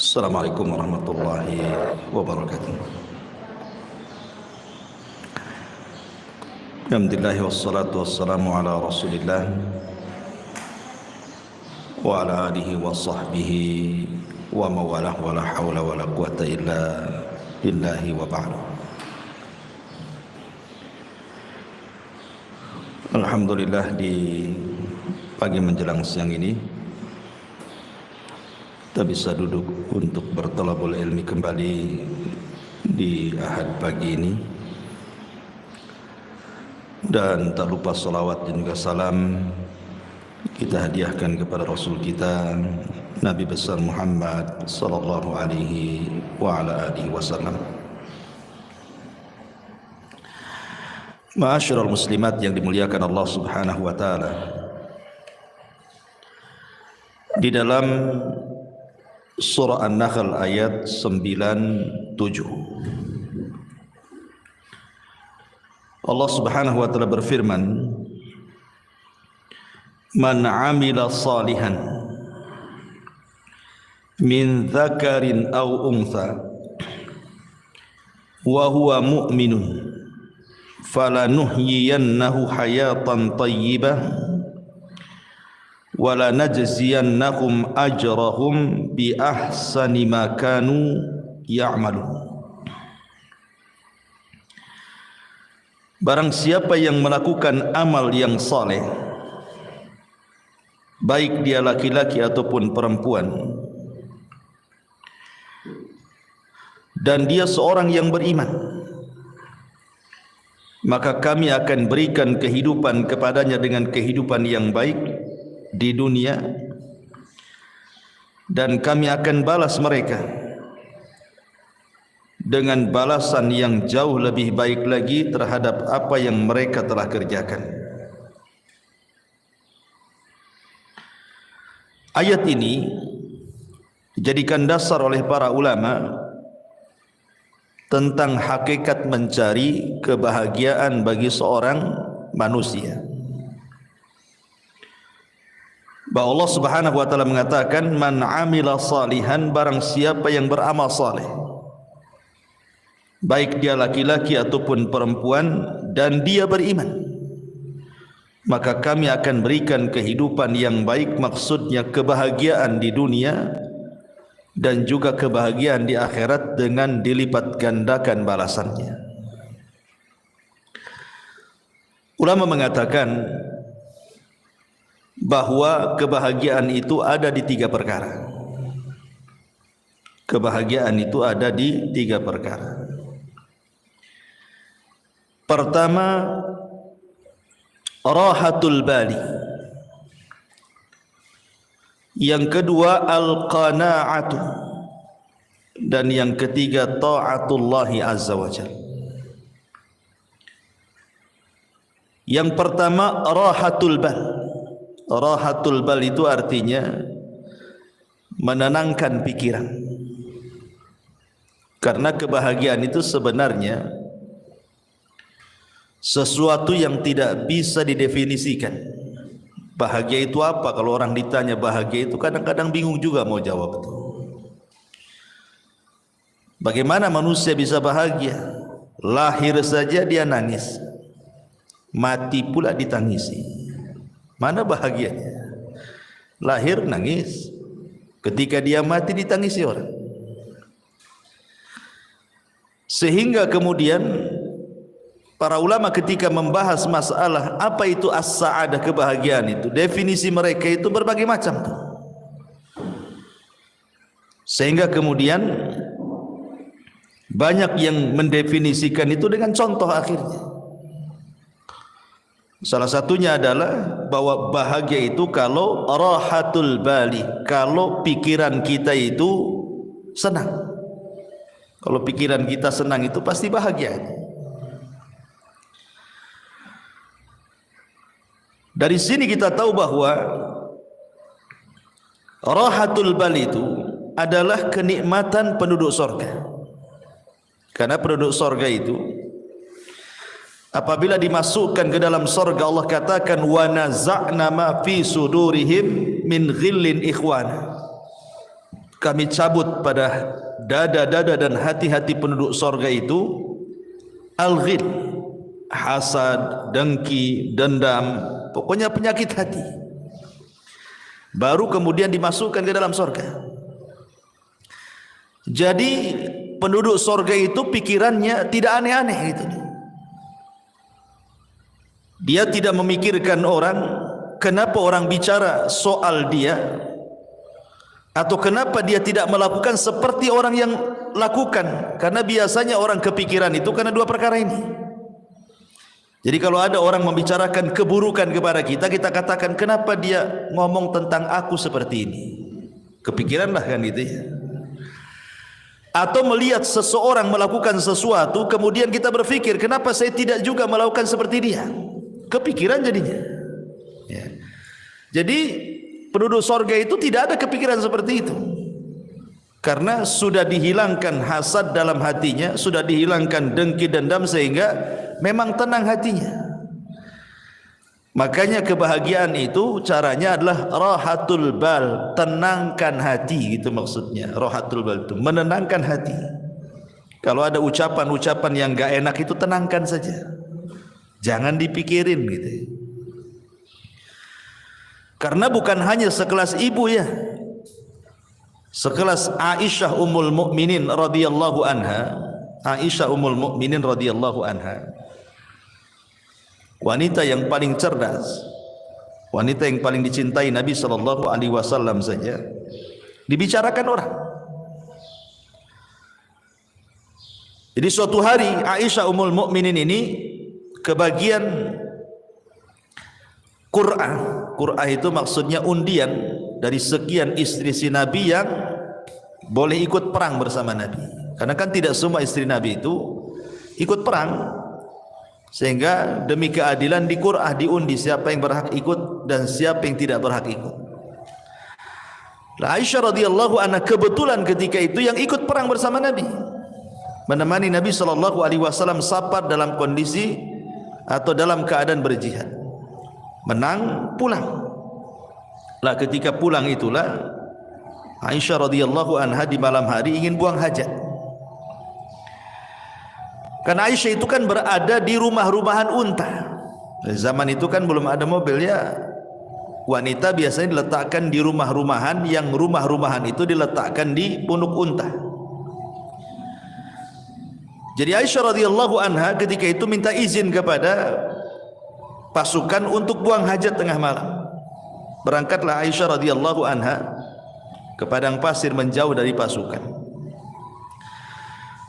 Assalamualaikum warahmatullahi wabarakatuh. Alhamdulillah wassalatu wassalamu ala Rasulillah wa ala alihi wa sahbihi wa mawalah wa la hawla wa la quwata illa billahi wa ba'du. Alhamdulillah, di pagi menjelang siang ini kita bisa duduk untuk bertalabul ilmi kembali di Ahad pagi ini. Dan tak lupa salawat dan juga salam kita hadiahkan kepada Rasul kita Nabi besar Muhammad sallallahu alaihi wa ala alihi wasallam. Ma'asyiral muslimat yang dimuliakan Allah Subhanahu wa taala, di dalam surah An-Nahl ayat 97 Allah Subhanahu wa taala berfirman, "Man 'amila salihan min dzakarin aw untha wa huwa mu'minun falanuhyiyannahu hayatan thayyibah wala najziyannahum ajrahum bi ahsani ma kanu ya'malun." Barang siapa yang melakukan amal yang saleh, baik dia laki-laki ataupun perempuan, dan dia seorang yang beriman, maka kami akan berikan kehidupan kepadanya dengan kehidupan yang baik di dunia, dan kami akan balas mereka dengan balasan yang jauh lebih baik lagi terhadap apa yang mereka telah kerjakan. Ayat ini dijadikan dasar oleh para ulama tentang hakikat mencari kebahagiaan bagi seorang manusia. Bahwa Allah Subhanahu wa taala mengatakan, "Man 'amila salihan", barang siapa yang beramal saleh, baik dia laki-laki ataupun perempuan, dan dia beriman, maka kami akan berikan kehidupan yang baik, maksudnya kebahagiaan di dunia dan juga kebahagiaan di akhirat dengan dilipat gandakan balasannya. Ulama mengatakan bahwa kebahagiaan itu ada di tiga perkara. Kebahagiaan itu ada di tiga perkara. Pertama, rahatul bali. Yang kedua, al-qana'atu. Dan yang ketiga, ta'atullahi azza wa jalla. Yang pertama, rahatul bal. Rahatul bal itu artinya menenangkan pikiran. Karena kebahagiaan itu sebenarnya sesuatu yang tidak bisa didefinisikan. Bahagia itu apa? Kalau orang ditanya bahagia itu, kadang-kadang bingung juga mau jawab itu. Bagaimana manusia bisa bahagia? Lahir saja dia nangis, mati pula ditangisi. Mana bahagianya? Lahir nangis, ketika dia mati ditangisi orang. Sehingga kemudian para ulama ketika membahas masalah apa itu as-sa'adah, kebahagiaan itu, definisi mereka itu berbagai macam tuh. Sehingga kemudian banyak yang mendefinisikan itu dengan contoh akhirnya. Salah satunya adalah bahwa bahagia itu kalau rahatul bali, kalau pikiran kita itu senang. Kalau pikiran kita senang itu pasti bahagia. Dari sini kita tahu bahwa rahatul bal itu adalah kenikmatan penduduk surga. Karena penduduk surga itu apabila dimasukkan ke dalam surga, Allah katakan, "Wa naza'na ma fi sudurihim min ghillin ikhwana." kami cabut pada dada-dada dan hati-hati penduduk sorga itu al-ghil, hasad, dengki, dendam, pokoknya penyakit hati. Baru kemudian dimasukkan ke dalam sorga. Jadi penduduk sorga itu pikirannya tidak aneh-aneh gitu. Dia tidak memikirkan orang, kenapa orang bicara soal dia, atau kenapa dia tidak melakukan seperti orang yang lakukan. Karena biasanya orang kepikiran itu karena dua perkara ini. Jadi kalau ada orang membicarakan keburukan kepada kita, kita katakan kenapa dia ngomong tentang aku seperti ini. Kepikiranlah kan gitu ya. Atau melihat seseorang melakukan sesuatu, kemudian kita berpikir kenapa saya tidak juga melakukan seperti dia. Kepikiran jadinya ya. Jadi penduduk sorga itu tidak ada kepikiran seperti itu, karena sudah dihilangkan hasad dalam hatinya, sudah dihilangkan dengki dendam, sehingga memang tenang hatinya. Makanya kebahagiaan itu caranya adalah rahatul bal, tenangkan hati, gitu maksudnya. Rahatul bal itu menenangkan hati. Kalau ada ucapan-ucapan yang gak enak itu tenangkan saja, jangan dipikirin gitu. Karena bukan hanya sekelas ibu ya, sekelas Aisyah Ummul Mukminin radhiyallahu anha. Aisyah Ummul Mukminin radhiyallahu anha, wanita yang paling cerdas, wanita yang paling dicintai Nabi sallallahu alaihi wasallam saja dibicarakan orang. Jadi suatu hari Aisyah Ummul Mukminin ini kebagian Qur'ah itu maksudnya undian dari sekian istri si Nabi yang boleh ikut perang bersama Nabi. Karena kan tidak semua istri Nabi itu ikut perang, sehingga demi keadilan di Qur'ah diundi siapa yang berhak ikut dan siapa yang tidak berhak ikut. Aisyah radhiyallahu anha kebetulan ketika itu yang ikut perang bersama Nabi, menemani Nabi sallallahu alaihi wasallam safar dalam kondisi atau dalam keadaan berjihad. Menang, pulang. Lah ketika pulang itulah Aisyah radhiyallahu anha di malam hari ingin buang hajat. Karena Aisyah itu kan berada di rumah-rumahan unta. Zaman itu kan belum ada mobil ya. Wanita biasanya diletakkan di rumah-rumahan, yang rumah-rumahan itu diletakkan di punuk unta. Jadi Aisyah radhiyallahu anha ketika itu minta izin kepada pasukan untuk buang hajat tengah malam. Berangkatlah Aisyah radhiyallahu anha ke padang pasir menjauh dari pasukan.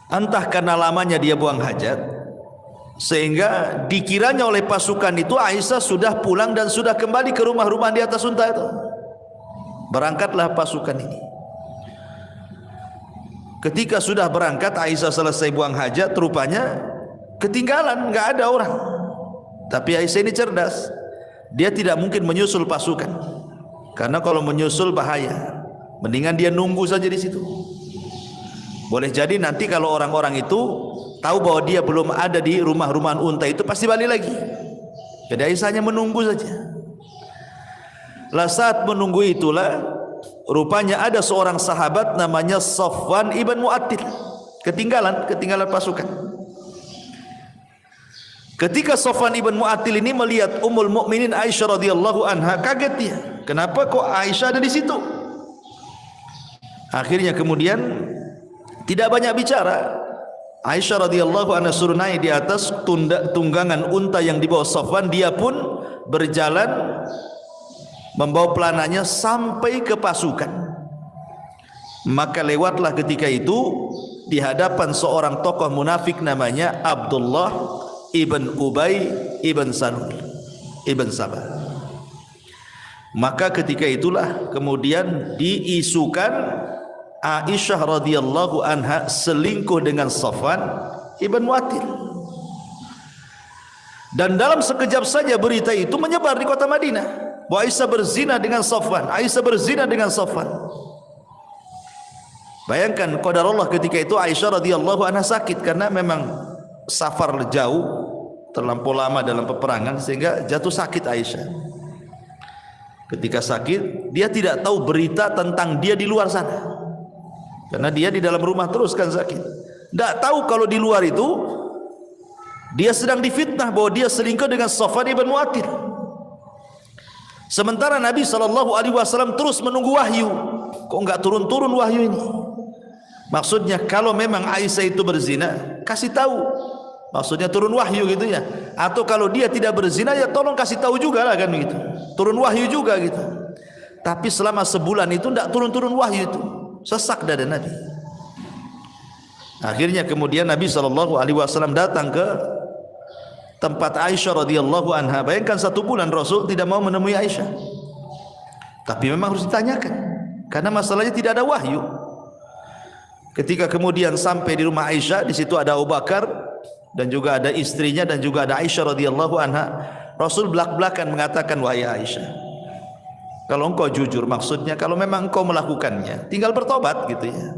Entah karena lamanya dia buang hajat, sehingga dikiranya oleh pasukan itu Aisyah sudah pulang dan sudah kembali ke rumah-rumah di atas unta itu. Berangkatlah pasukan ini. Ketika sudah berangkat, Aisyah selesai buang hajat, rupanya ketinggalan, nggak ada orang. Tapi Aisyah ini cerdas, dia tidak mungkin menyusul pasukan, karena kalau menyusul bahaya. Mendingan dia nunggu saja di situ. Boleh jadi nanti kalau orang-orang itu tahu bahwa dia belum ada di rumah-rumahan unta itu, pasti balik lagi. Jadi Aisyah hanya menunggu saja. Lah saat menunggu itulah rupanya ada seorang sahabat namanya Safwan ibn Mu'attil ketinggalan pasukan. Ketika Safwan ibn Mu'attil ini melihat Ummul Mukminin Aisyah radhiyallahu anha, kaget dia. Kenapa kok Aisyah ada di situ? Akhirnya kemudian tidak banyak bicara. Aisyah radhiyallahu anha suruh naik di atas tunggangan unta yang dibawa Safwan. Dia pun berjalan membawa pelananya sampai ke pasukan. Maka lewatlah ketika itu di hadapan seorang tokoh munafik namanya Abdullah ibn Ubay ibn Salul ibn Sabah. Maka ketika itulah kemudian diisukan Aisyah radhiyallahu anha selingkuh dengan Safwan ibn Mu'attil. Dan dalam sekejap saja berita itu menyebar di kota Madinah bahwa Aisyah berzina dengan Safwan, Aisyah berzina dengan Safwan. Bayangkan qadarullah ketika itu Aisyah radhiyallahu anha sakit karena memang safar jauh, terlampau lama dalam peperangan, sehingga jatuh sakit Aisyah. Ketika sakit, dia tidak tahu berita tentang dia di luar sana. Karena dia di dalam rumah terus kan sakit. Tidak tahu kalau di luar itu dia sedang difitnah bahwa dia selingkuh dengan Safwan ibn Mu'attil. Sementara Nabi SAW terus menunggu wahyu. Kok enggak turun-turun wahyu ini? Maksudnya kalau memang Aisyah itu berzina, kasih tahu. Maksudnya turun wahyu gitu ya. Atau kalau dia tidak berzina, ya tolong kasih tahu juga lah kan gitu. Turun wahyu juga gitu. Tapi selama sebulan itu tidak turun-turun wahyu itu. Sesak dada Nabi. Akhirnya kemudian Nabi SAW datang ke tempat Aisyah radhiyallahu anha. Bayangkan 1 bulan Rasul tidak mau menemui Aisyah. Tapi memang harus ditanyakan karena masalahnya tidak ada wahyu. Ketika kemudian sampai di rumah Aisyah, di situ ada Abu Bakar dan juga ada istrinya dan juga ada Aisyah radhiyallahu anha. Rasul belak-belakan mengatakan, wahai Aisyah, kalau engkau jujur, maksudnya kalau memang engkau melakukannya, tinggal bertobat gitu ya.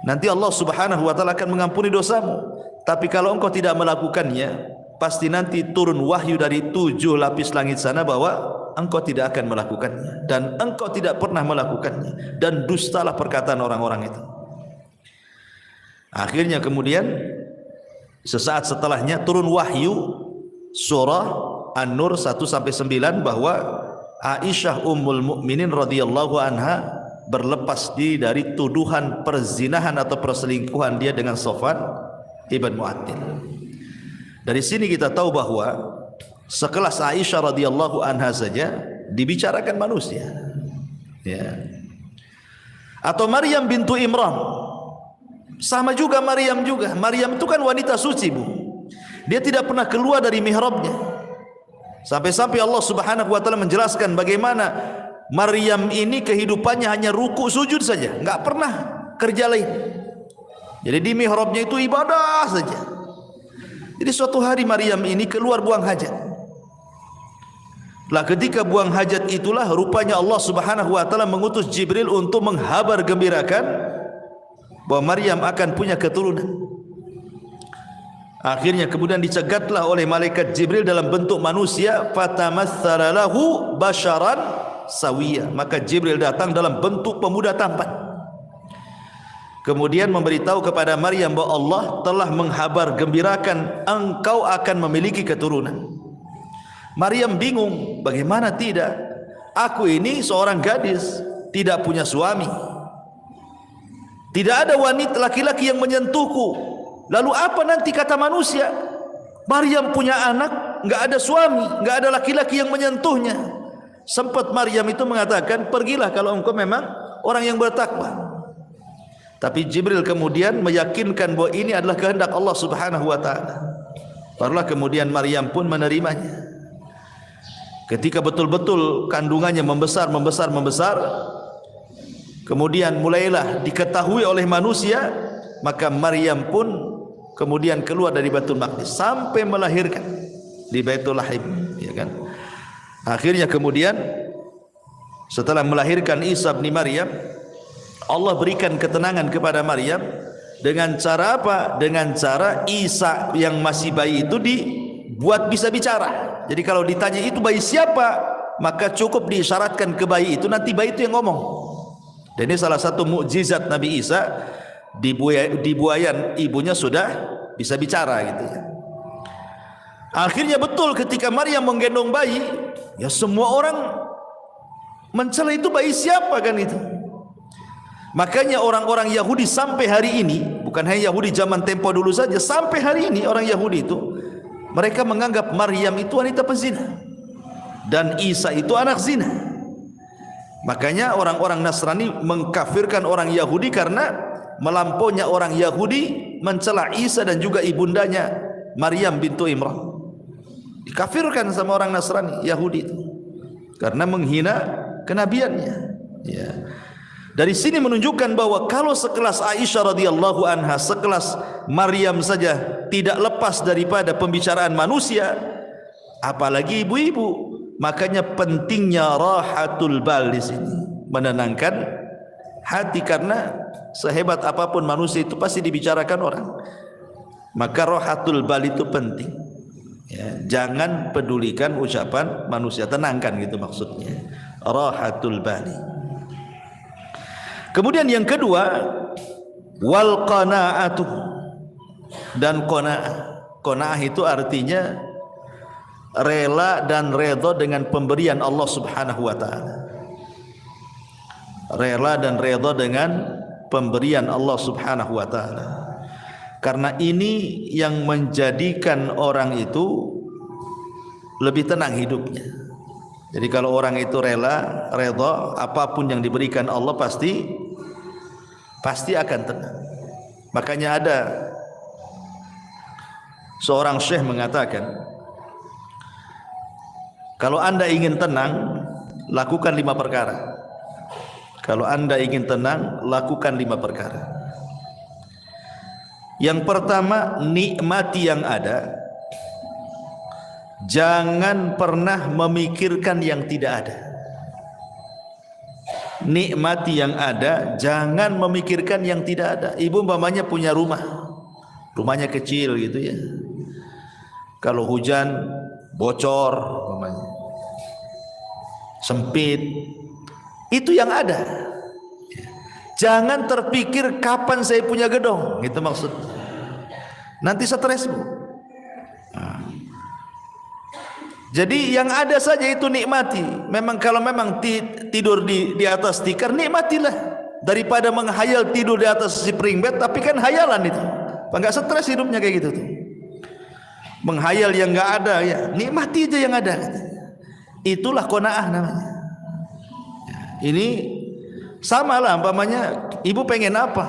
Nanti Allah Subhanahu wa taala akan mengampuni dosamu. Tapi kalau engkau tidak melakukannya, pasti nanti turun wahyu dari 7 lapis langit sana bahwa engkau tidak akan melakukannya dan engkau tidak pernah melakukannya, dan dustalah perkataan orang-orang itu. Akhirnya kemudian sesaat setelahnya turun wahyu surah An-Nur 1-9 bahwa Aisyah Ummul Mukminin radhiyallahu anha berlepas diri dari tuduhan perzinahan atau perselingkuhan dia dengan Safwan ibn Mu'attil. Dari sini kita tahu bahwa sekelas Aisyah radhiyallahu anha saja dibicarakan manusia. Ya. Atau Maryam bintu Imran, sama juga Maryam juga. Maryam itu kan wanita suci, Bu. Dia tidak pernah keluar dari mihrabnya. Sampai-sampai Allah Subhanahu wa taala menjelaskan bagaimana Maryam ini kehidupannya hanya ruku sujud saja, enggak pernah kerja lain. Jadi di mihrabnya itu ibadah saja. Jadi suatu hari Maryam ini keluar buang hajat. Lah ketika buang hajat itulah rupanya Allah Subhanahu wa taala mengutus Jibril untuk menghabar gembirakan bahwa Maryam akan punya keturunan. Akhirnya kemudian dicegatlah oleh malaikat Jibril dalam bentuk manusia, fatamatsala lahu basharan sawiyya. Maka Jibril datang dalam bentuk pemuda tampan. Kemudian memberitahu kepada Maryam bahwa Allah telah menghabar gembirakan engkau akan memiliki keturunan. Maryam bingung, bagaimana tidak? Aku ini seorang gadis, tidak punya suami. Tidak ada wanita laki-laki yang menyentuhku. Lalu apa nanti kata manusia? Maryam punya anak, enggak ada suami, enggak ada laki-laki yang menyentuhnya. Sempat Maryam itu mengatakan, pergilah kalau engkau memang orang yang bertakwa. Tapi Jibril kemudian meyakinkan bahwa ini adalah kehendak Allah Subhanahu wa taala. Barulah kemudian Maryam pun menerimanya. Ketika betul-betul kandungannya membesar, kemudian mulailah diketahui oleh manusia, maka Maryam pun kemudian keluar dari Baitul Maqdis sampai melahirkan di Baitul Lahim, ya kan? Akhirnya kemudian setelah melahirkan Isa bin Maryam, Allah berikan ketenangan kepada Maryam dengan cara apa? Dengan cara Isa yang masih bayi itu dibuat bisa bicara. Jadi kalau ditanya itu bayi siapa, maka cukup diisyaratkan ke bayi itu, nanti bayi itu yang ngomong. Dan ini salah satu mukjizat Nabi Isa, di buayan ibunya sudah bisa bicara gitu ya. Akhirnya betul ketika Maryam menggendong bayi, ya semua orang mencela itu bayi siapa kan itu. Makanya orang-orang Yahudi sampai hari ini, bukan hanya Yahudi zaman tempo dulu saja, sampai hari ini orang Yahudi itu mereka menganggap Maryam itu wanita pezina dan Isa itu anak zina. Makanya orang-orang Nasrani mengkafirkan orang Yahudi karena melampaunya orang Yahudi mencela Isa dan juga ibundanya Maryam bintu Imran. Dikafirkan sama orang Nasrani Yahudi itu karena menghina kenabiannya. Ya. Dari sini menunjukkan bahwa kalau sekelas Aisyah radhiyallahu anha, sekelas Maryam saja tidak lepas daripada pembicaraan manusia, apalagi ibu-ibu. Makanya pentingnya rahatul bal di sini, menenangkan hati, karena sehebat apapun manusia itu pasti dibicarakan orang. Maka rahatul bal itu penting. Ya, jangan pedulikan ucapan manusia, tenangkan gitu maksudnya. Rahatul bali. Kemudian yang kedua, wal qanaatu, dan qanaah. Qanaah itu artinya rela dan redha dengan pemberian Allah Subhanahu wa taala. Rela dan redha dengan pemberian Allah Subhanahu wa taala. Karena ini yang menjadikan orang itu lebih tenang hidupnya. Jadi kalau orang itu rela, redha, apapun yang diberikan Allah pasti akan tenang. Makanya ada seorang syekh mengatakan, kalau Anda ingin tenang, lakukan 5 perkara. Kalau Anda ingin tenang, lakukan 5 perkara. Yang pertama, nikmati yang ada. Jangan pernah memikirkan yang tidak ada. Nikmati yang ada, jangan memikirkan yang tidak ada. Ibu umpamanya punya rumahnya kecil gitu ya. Kalau hujan bocor umpamanya, sempit, itu yang ada. Jangan terpikir kapan saya punya gedung, gitu maksud. Nanti stresmu. Jadi yang ada saja itu nikmati. Memang kalau memang tidur di atas tikar, nikmatilah daripada menghayal tidur di atas spring bed, tapi kan hayalan itu. Enggak stres hidupnya kayak gitu tuh. Menghayal yang enggak ada, ya nikmati aja yang ada. Itulah qanaah namanya. Ini sama lah umpamanya ibu pengen apa?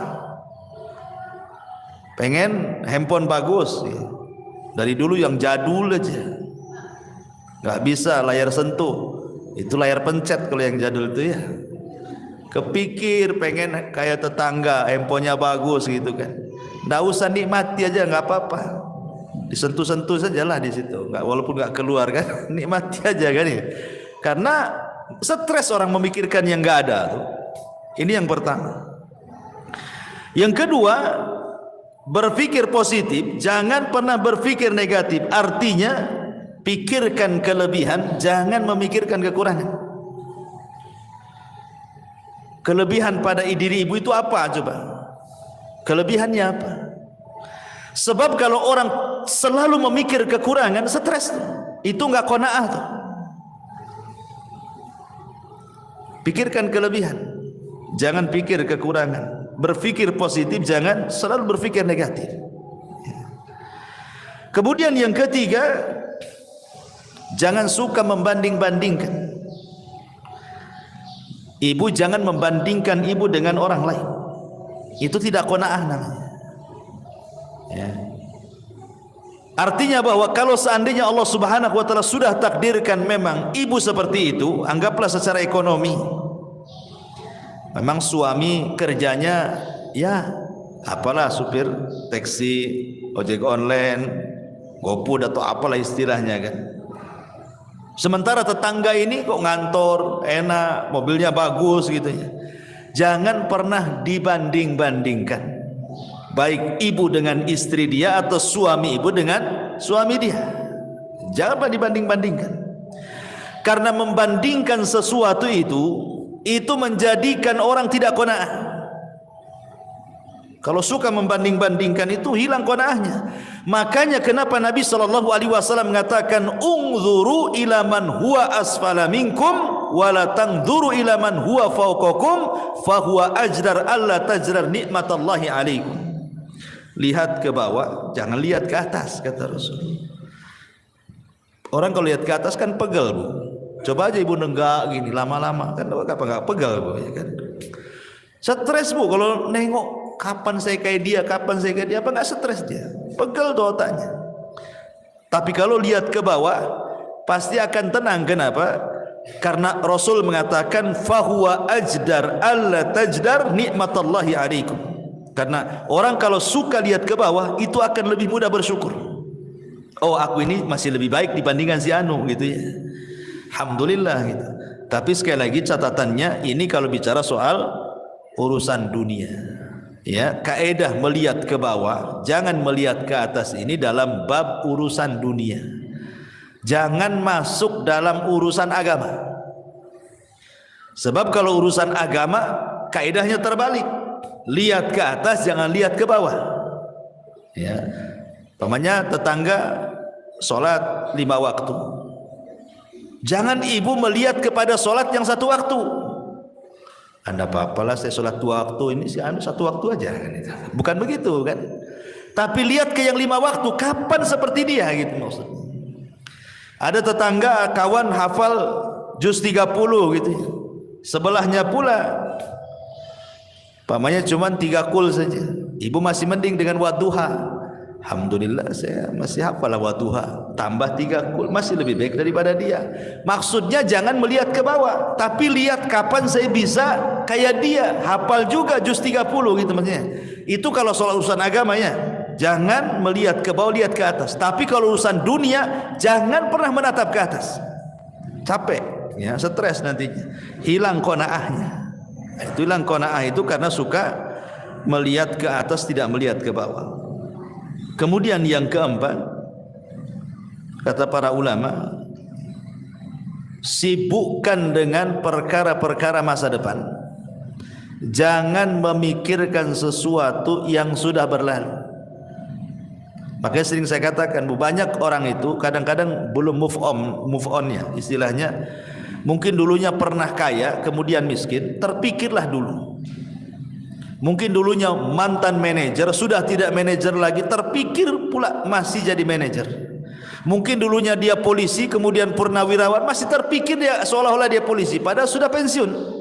Pengen handphone bagus ya. Dari dulu yang jadul aja. Nggak bisa layar sentuh, itu layar pencet kalau yang jadul itu ya. Kepikir pengen kayak tetangga, handphonenya bagus gitu kan. Nggak usah, nikmati aja, nggak apa-apa. Disentuh-sentuh sajalah di situ, nggak, walaupun nggak keluar kan, nikmati aja kan ya. Karena stres orang memikirkan yang nggak ada tuh. Ini yang pertama. Yang kedua, berpikir positif, jangan pernah berpikir negatif. Artinya pikirkan kelebihan, jangan memikirkan kekurangan. Kelebihan pada diri ibu itu apa coba? Kelebihannya apa? Sebab kalau orang selalu memikir kekurangan, stres tuh. Itu enggak qanaah tuh. Pikirkan kelebihan, jangan pikir kekurangan. Berpikir positif, jangan selalu berpikir negatif. Kemudian yang ketiga, jangan suka membanding-bandingkan. Ibu jangan membandingkan ibu dengan orang lain. Itu tidak qanaah namanya. Ya. Artinya bahwa kalau seandainya Allah Subhanahu wa taala sudah takdirkan memang ibu seperti itu, anggaplah secara ekonomi. Memang suami kerjanya ya apalah, supir taksi, ojek online, GoFood atau apalah istilahnya kan. Sementara tetangga ini kok ngantor, enak, mobilnya bagus gitu ya. Jangan pernah dibanding-bandingkan. Baik ibu dengan istri dia atau suami ibu dengan suami dia. Jangan pernah dibanding-bandingkan. Karena membandingkan sesuatu itu menjadikan orang tidak qanaah. Kalau suka membanding-bandingkan itu hilang qanaahnya. Makanya kenapa Nabi SAW mengatakan unzuru ila man huwa asfala minkum wala tanzuru ila man huwa fawqakum fahuwa ajdar alla tajrar nikmatallahi alaikum. Lihat ke bawah, jangan lihat ke atas, kata Rasul. Orang kalau lihat ke atas kan pegel, Bu. Coba aja ibu nenggak gini lama-lama kan enggak pegel, Bu, ya kan. Stres, Bu, kalau nengok kapan saya kayak dia, apa enggak stres dia? Pegel tuh otaknya. Tapi kalau lihat ke bawah pasti akan tenang. Kenapa? Karena Rasul mengatakan fahuwa ajdar alla tajdar nikmatallahi alaikum. Karena orang kalau suka lihat ke bawah itu akan lebih mudah bersyukur. Oh, aku ini masih lebih baik dibandingkan si anu gitu ya. Alhamdulillah gitu. Tapi sekali lagi catatannya, ini kalau bicara soal urusan dunia. Ya, kaedah melihat ke bawah, jangan melihat ke atas, ini dalam bab urusan dunia. Jangan masuk dalam urusan agama. Sebab kalau urusan agama kaidahnya terbalik. Lihat ke atas, jangan lihat ke bawah. Ya. Pamannya tetangga sholat 5 waktu. Jangan ibu melihat kepada sholat yang 1 waktu. Anda apa-apalah saya sholat 2 waktu, ini sih anu 1 waktu aja kan itu. Bukan begitu kan. Tapi lihat ke yang 5 waktu, kapan seperti dia gitu maksudnya. Ada tetangga kawan hafal juz 30 gitu. Sebelahnya pula pamannya cuma 3 kul saja. Ibu masih mending dengan wadduha. Alhamdulillah saya masih hafal wadduha. Tambah 3 kul masih lebih baik daripada dia. Maksudnya jangan melihat ke bawah, tapi lihat kapan saya bisa kayak dia. Hafal juga juz 30 gitu maksudnya. Itu kalau soal urusan agamanya. Jangan melihat ke bawah, lihat ke atas. Tapi kalau urusan dunia, jangan pernah menatap ke atas. Capek, ya, stres nantinya. Hilang qanaahnya. Itu hilang qanaah itu karena suka melihat ke atas, tidak melihat ke bawah. Kemudian yang keempat, kata para ulama, sibukkan dengan perkara-perkara masa depan. Jangan memikirkan sesuatu yang sudah berlalu. Makanya sering saya katakan, banyak orang itu kadang-kadang belum move on-nya, istilahnya. Mungkin dulunya pernah kaya, kemudian miskin, terpikirlah dulu. Mungkin dulunya mantan manajer, sudah tidak manajer lagi, terpikir pula masih jadi manajer. Mungkin dulunya dia polisi, kemudian purnawirawan, masih terpikir dia seolah-olah dia polisi, padahal sudah pensiun.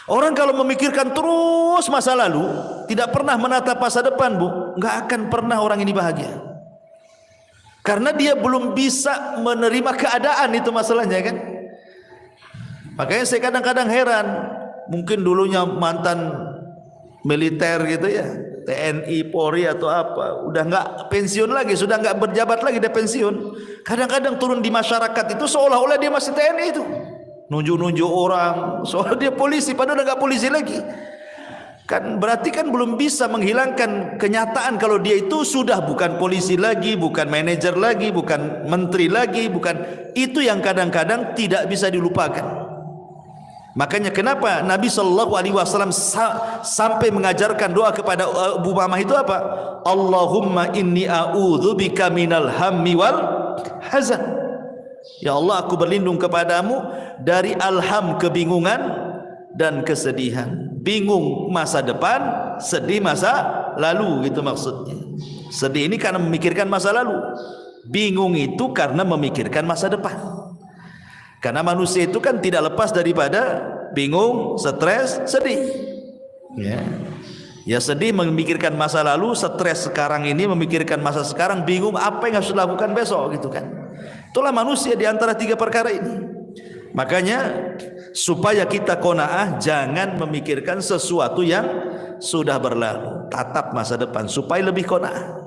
Orang kalau memikirkan terus masa lalu, tidak pernah menatap masa depan, Bu, nggak akan pernah orang ini bahagia. Karena dia belum bisa menerima keadaan, itu masalahnya kan. Makanya saya kadang-kadang heran, mungkin dulunya mantan militer gitu ya, TNI, Polri atau apa, udah nggak pensiun lagi, sudah nggak berjabat lagi, dia pensiun. Kadang-kadang turun di masyarakat itu seolah-olah dia masih TNI itu. Nunjuk-nunjuk orang soal dia polisi, padahal udah gak polisi lagi. Kan berarti kan belum bisa menghilangkan kenyataan kalau dia itu sudah bukan polisi lagi, bukan manajer lagi, bukan menteri lagi, bukan. Itu yang kadang-kadang tidak bisa dilupakan. Makanya kenapa Nabi SAW sampai mengajarkan doa kepada Abu Umamah itu apa? Allahumma inni a'udzubika minal hammi wal hazan. Ya Allah, aku berlindung kepadamu dari alham, kebingungan dan kesedihan. Bingung masa depan, sedih masa lalu, gitu maksudnya. Sedih ini karena memikirkan masa lalu, bingung itu karena memikirkan masa depan. Karena manusia itu kan tidak lepas daripada bingung, stres, sedih. Ya sedih memikirkan masa lalu, stres sekarang ini memikirkan masa sekarang, bingung apa yang harus dilakukan besok, gitu kan. Itulah manusia di antara 3 perkara ini. Makanya supaya kita qanaah, jangan memikirkan sesuatu yang sudah berlalu. Tatap masa depan supaya lebih qanaah.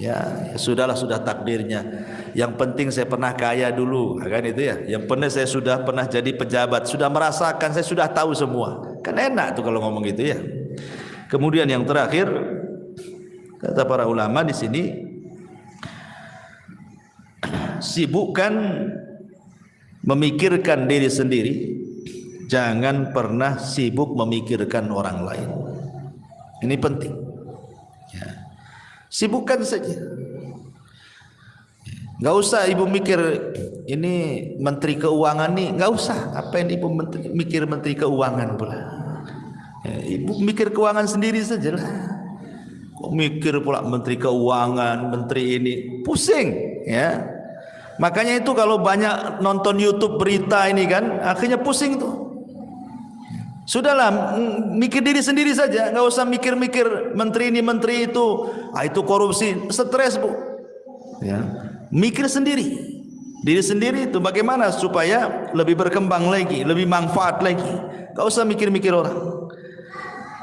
Ya sudahlah, sudah takdirnya. Yang penting saya pernah kaya dulu, kan itu ya. Yang penting saya sudah pernah jadi pejabat, sudah merasakan, saya sudah tahu semua. Kan enak tuh kalau ngomong gitu ya. Kemudian yang terakhir, kata para ulama di sini, sibukkan memikirkan diri sendiri, jangan pernah sibuk memikirkan orang lain. Ini penting ya. Sibukkan saja, nggak usah ibu mikir ini menteri keuangan nih, nggak usah. Apa yang ibu mikir menteri keuangan pula ya, ibu mikir keuangan sendiri saja lah. Kok mikir pula menteri keuangan, menteri ini, pusing ya. Makanya itu kalau banyak nonton YouTube berita ini kan, akhirnya pusing tuh. Sudahlah, mikir diri sendiri saja, nggak usah mikir-mikir menteri ini menteri itu, itu korupsi, stres, Bu. Ya, mikir sendiri, diri sendiri itu bagaimana supaya lebih berkembang lagi, lebih manfaat lagi. Nggak usah mikir-mikir orang.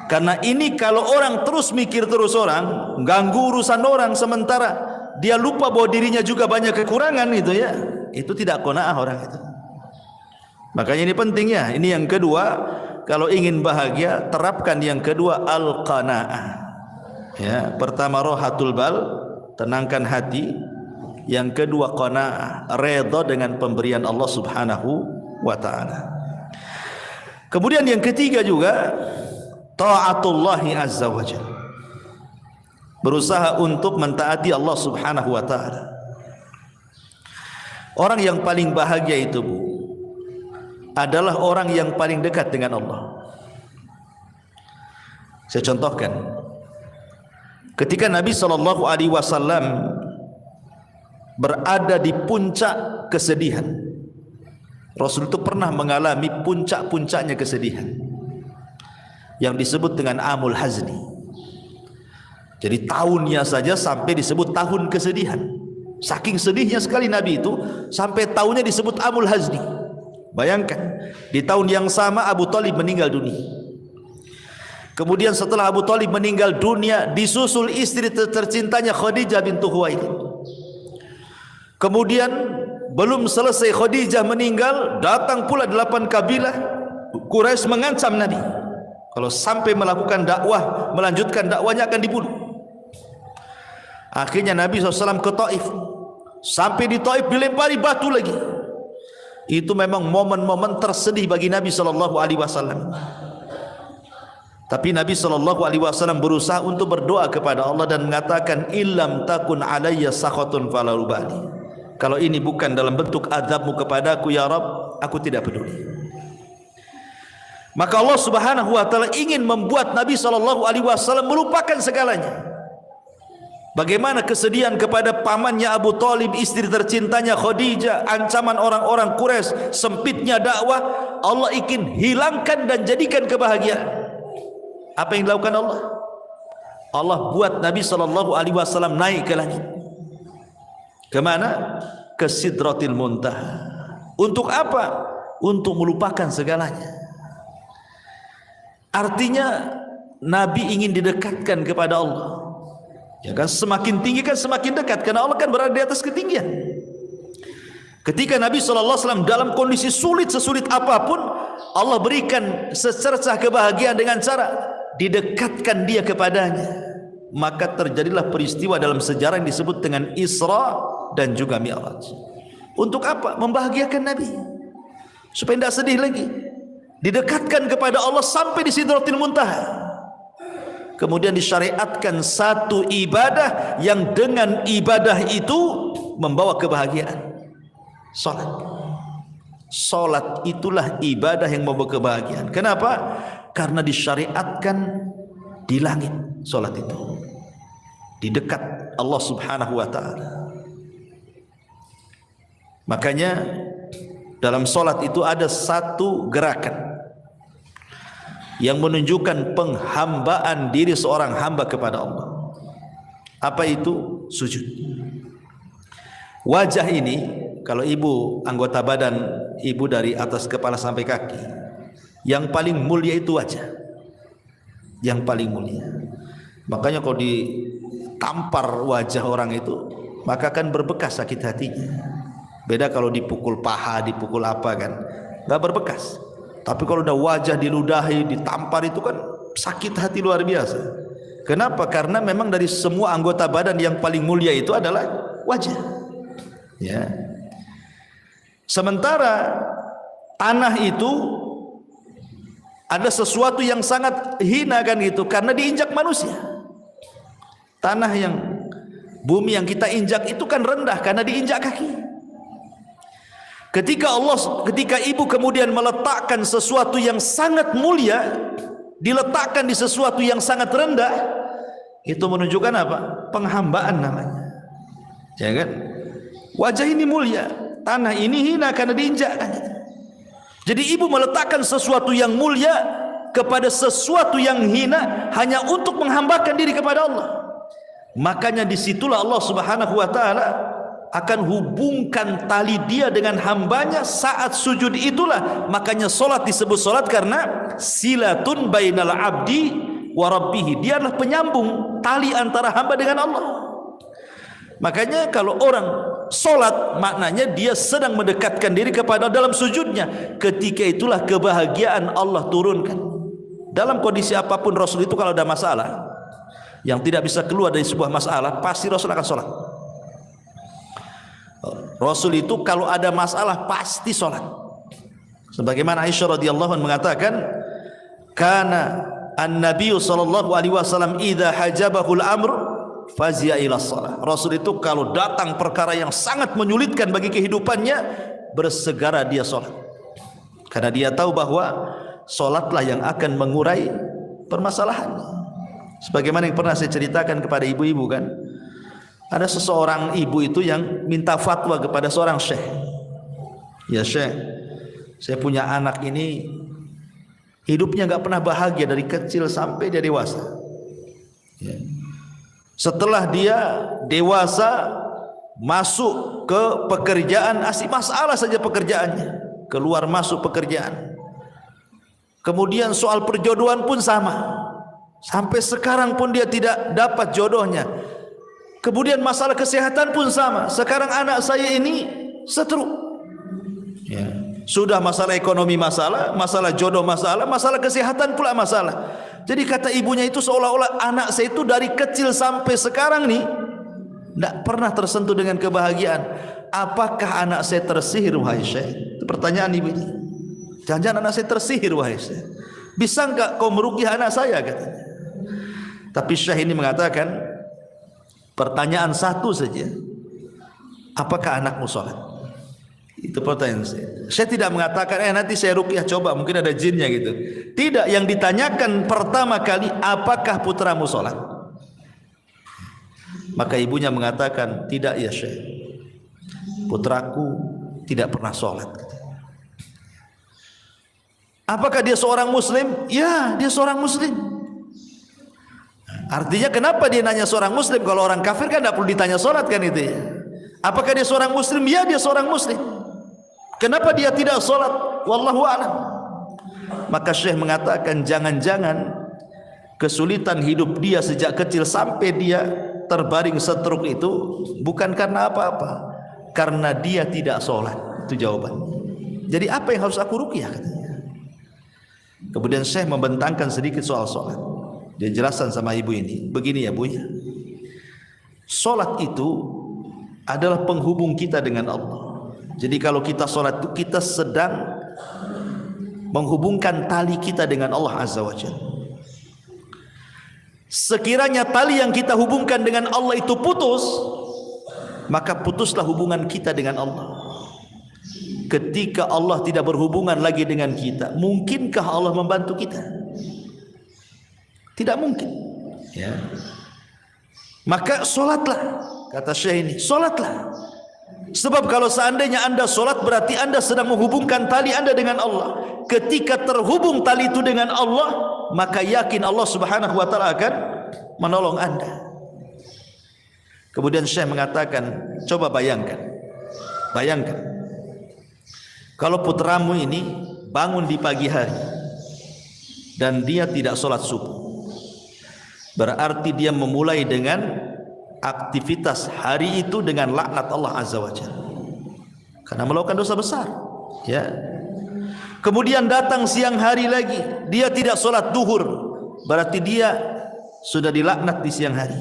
Karena ini kalau orang terus mikir terus orang, ganggu urusan orang, sementara dia lupa bahwa dirinya juga banyak kekurangan, itu ya, itu tidak qanaah orang itu. Makanya ini penting ya. Ini yang kedua, kalau ingin bahagia terapkan yang kedua, al-qanaah. Ya, pertama rohatul bal, tenangkan hati. Yang kedua qanaah, redha dengan pemberian Allah Subhanahu wa taala. Kemudian yang ketiga juga taatullahi azza wa jalla, berusaha untuk mentaati Allah subhanahu wa ta'ala. Orang yang paling bahagia itu, Bu, adalah orang yang paling dekat dengan Allah. Saya contohkan, ketika Nabi SAW berada di puncak kesedihan, Rasul itu pernah mengalami puncak-puncaknya kesedihan yang disebut dengan Amul Hazni. Jadi tahunnya saja sampai disebut tahun kesedihan. Saking sedihnya sekali Nabi itu sampai tahunnya disebut Amul Hazni. Bayangkan, di tahun yang sama Abu Thalib meninggal dunia. Kemudian setelah Abu Thalib meninggal dunia, disusul istri tercintanya Khadijah bintu Khuwailid. Kemudian belum selesai Khadijah meninggal, datang pula 8 kabilah Quraisy mengancam Nabi, kalau sampai melakukan dakwah, melanjutkan dakwanya akan dibunuh. Akhirnya Nabi SAW ke Taif. Sampai di Taif dilempari batu lagi. Itu memang momen-momen tersedih bagi Nabi SAW. Tapi Nabi SAW berusaha untuk berdoa kepada Allah dan mengatakan, illam takun alayya sakhatun fala ubali. Kalau ini bukan dalam bentuk azabmu kepadaku ya Rabb, aku tidak peduli. Maka Allah Subhanahu wa taala ingin membuat Nabi SAW melupakan segalanya. Bagaimana kesedihan kepada pamannya Abu Thalib, istri tercintanya Khadijah, ancaman orang-orang Quraisy, sempitnya dakwah, Allah ingin hilangkan dan jadikan kebahagiaan. Apa yang dilakukan Allah? Allah buat Nabi SAW naik ke langit. Kemana? Ke Sidratil Muntaha. Untuk apa? Untuk melupakan segalanya. Artinya Nabi ingin didekatkan kepada Allah. Ya kan, semakin tinggi kan semakin dekat, karena Allah kan berada di atas ketinggian. Ketika Nabi SAW dalam kondisi sulit, sesulit apapun, Allah berikan secercah kebahagiaan dengan cara didekatkan dia kepadanya. Maka terjadilah peristiwa dalam sejarah yang disebut dengan Isra dan juga Mi'raj. Untuk apa? Membahagiakan Nabi, supaya tidak sedih lagi. Didekatkan kepada Allah sampai di Sidratil Muntaha. Kemudian disyariatkan satu ibadah yang dengan ibadah itu membawa kebahagiaan. Salat. Salat itulah ibadah yang membawa kebahagiaan. Kenapa? Karena disyariatkan di langit salat itu, di dekat Allah Subhanahu wa taala. Makanya dalam salat itu ada satu gerakan yang menunjukkan penghambaan diri seorang hamba kepada Allah. Apa itu? Sujud. Wajah ini, kalau ibu anggota badan ibu dari atas kepala sampai kaki, yang paling mulia itu wajah. Yang paling mulia. Makanya kalau ditampar wajah orang itu, maka akan berbekas sakit hatinya. Beda kalau dipukul paha, dipukul apa kan, nggak berbekas. Tapi kalau udah wajah diludahi, ditampar, itu kan sakit hati luar biasa. Kenapa? Karena memang dari semua anggota badan yang paling mulia itu adalah wajah. Ya. Sementara tanah itu ada sesuatu yang sangat hina kan gitu, karena diinjak manusia. Tanah yang, bumi yang kita injak itu kan rendah karena diinjak kaki. Ketika ibu kemudian meletakkan sesuatu yang sangat mulia, diletakkan di sesuatu yang sangat rendah, itu menunjukkan apa? Penghambaan namanya. Ya kan? Wajah ini mulia, tanah ini hina karena diinjak kan. Jadi ibu meletakkan sesuatu yang mulia kepada sesuatu yang hina hanya untuk menghambakan diri kepada Allah. Makanya disitulah Allah Subhanahu wa taala akan hubungkan tali dia dengan hambanya saat sujud itulah. Makanya solat disebut solat karena silatun bainal abdi wa rabbih. Dia adalah penyambung tali antara hamba dengan Allah. Makanya kalau orang solat, maknanya dia sedang mendekatkan diri kepada dalam sujudnya. Ketika itulah kebahagiaan Allah turunkan. Dalam kondisi apapun Rasul itu kalau ada masalah yang tidak bisa keluar dari sebuah masalah, pasti Rasul akan solat. Rasul itu kalau ada masalah pasti sholat. Sebagaimana Aisyah radhiyallahu anha mengatakan, kana an-nabiy sallallahu alaihi wasallam idza hajabahu al-amr fazi'a ila shalah. Rasul itu kalau datang perkara yang sangat menyulitkan bagi kehidupannya, bersegera dia salat. Karena dia tahu bahwa salatlah yang akan mengurai permasalahan. Sebagaimana yang pernah saya ceritakan kepada ibu-ibu kan, ada seseorang ibu itu yang minta fatwa kepada seorang syekh. Ya syekh, saya punya anak ini hidupnya enggak pernah bahagia dari kecil sampai dia dewasa. Ya. Setelah dia dewasa masuk ke pekerjaan, asik masalah saja pekerjaannya. Keluar masuk pekerjaan. Kemudian soal perjodohan pun sama. Sampai sekarang pun dia tidak dapat jodohnya. Kemudian masalah kesehatan pun sama. Sekarang anak saya ini stroke. Ya. Sudah masalah ekonomi masalah, masalah jodoh masalah, masalah kesehatan pula masalah. Jadi kata ibunya itu seolah-olah anak saya itu dari kecil sampai sekarang nih tidak pernah tersentuh dengan kebahagiaan. Apakah anak saya tersihir wahai syekh? Itu pertanyaan ibu ini. Jangan-jangan anak saya tersihir wahai syekh. Bisa enggak kau meruqyah anak saya katanya. Tapi syekh ini mengatakan pertanyaan satu saja. Apakah anakmu sholat? Itu pertanyaan saya. Saya tidak mengatakan nanti saya ruqyah coba mungkin ada jinnya gitu. Tidak, yang ditanyakan pertama kali apakah putramu sholat? Maka ibunya mengatakan tidak ya syekh. Putraku tidak pernah sholat. Apakah dia seorang muslim? Ya, dia seorang muslim. Artinya kenapa dia nanya seorang muslim? Kalau orang kafir kan tidak perlu ditanya sholat kan itu ya. Apakah dia seorang muslim? Ya, dia seorang muslim. Kenapa dia tidak sholat? Wallahu a'lam. Maka syekh mengatakan jangan-jangan kesulitan hidup dia sejak kecil sampai dia terbaring stroke itu bukan karena apa-apa, karena dia tidak sholat. Itu jawaban. Jadi apa yang harus aku ruqyah katanya. Kemudian syekh membentangkan sedikit soal sholat. Dia jelaskan sama ibu ini, begini ya bu ya, sholat itu adalah penghubung kita dengan Allah. Jadi kalau kita sholat itu kita sedang menghubungkan tali kita dengan Allah Azza wa Jalla. Sekiranya tali yang kita hubungkan dengan Allah itu putus, maka putuslah hubungan kita dengan Allah. Ketika Allah tidak berhubungan lagi dengan kita, mungkinkah Allah membantu kita? Tidak mungkin ya. Maka solatlah, kata syekh ini, solatlah. Sebab kalau seandainya anda solat berarti anda sedang menghubungkan tali anda dengan Allah. Ketika terhubung tali itu dengan Allah, maka yakin Allah subhanahu wa ta'ala akan menolong anda. Kemudian syekh mengatakan, coba bayangkan kalau putramu ini bangun di pagi hari dan dia tidak sholat subuh, berarti dia memulai dengan aktivitas hari itu dengan laknat Allah Azza wa Jalla karena melakukan dosa besar ya. Kemudian datang siang hari lagi dia tidak sholat duhur, berarti dia sudah dilaknat di siang hari.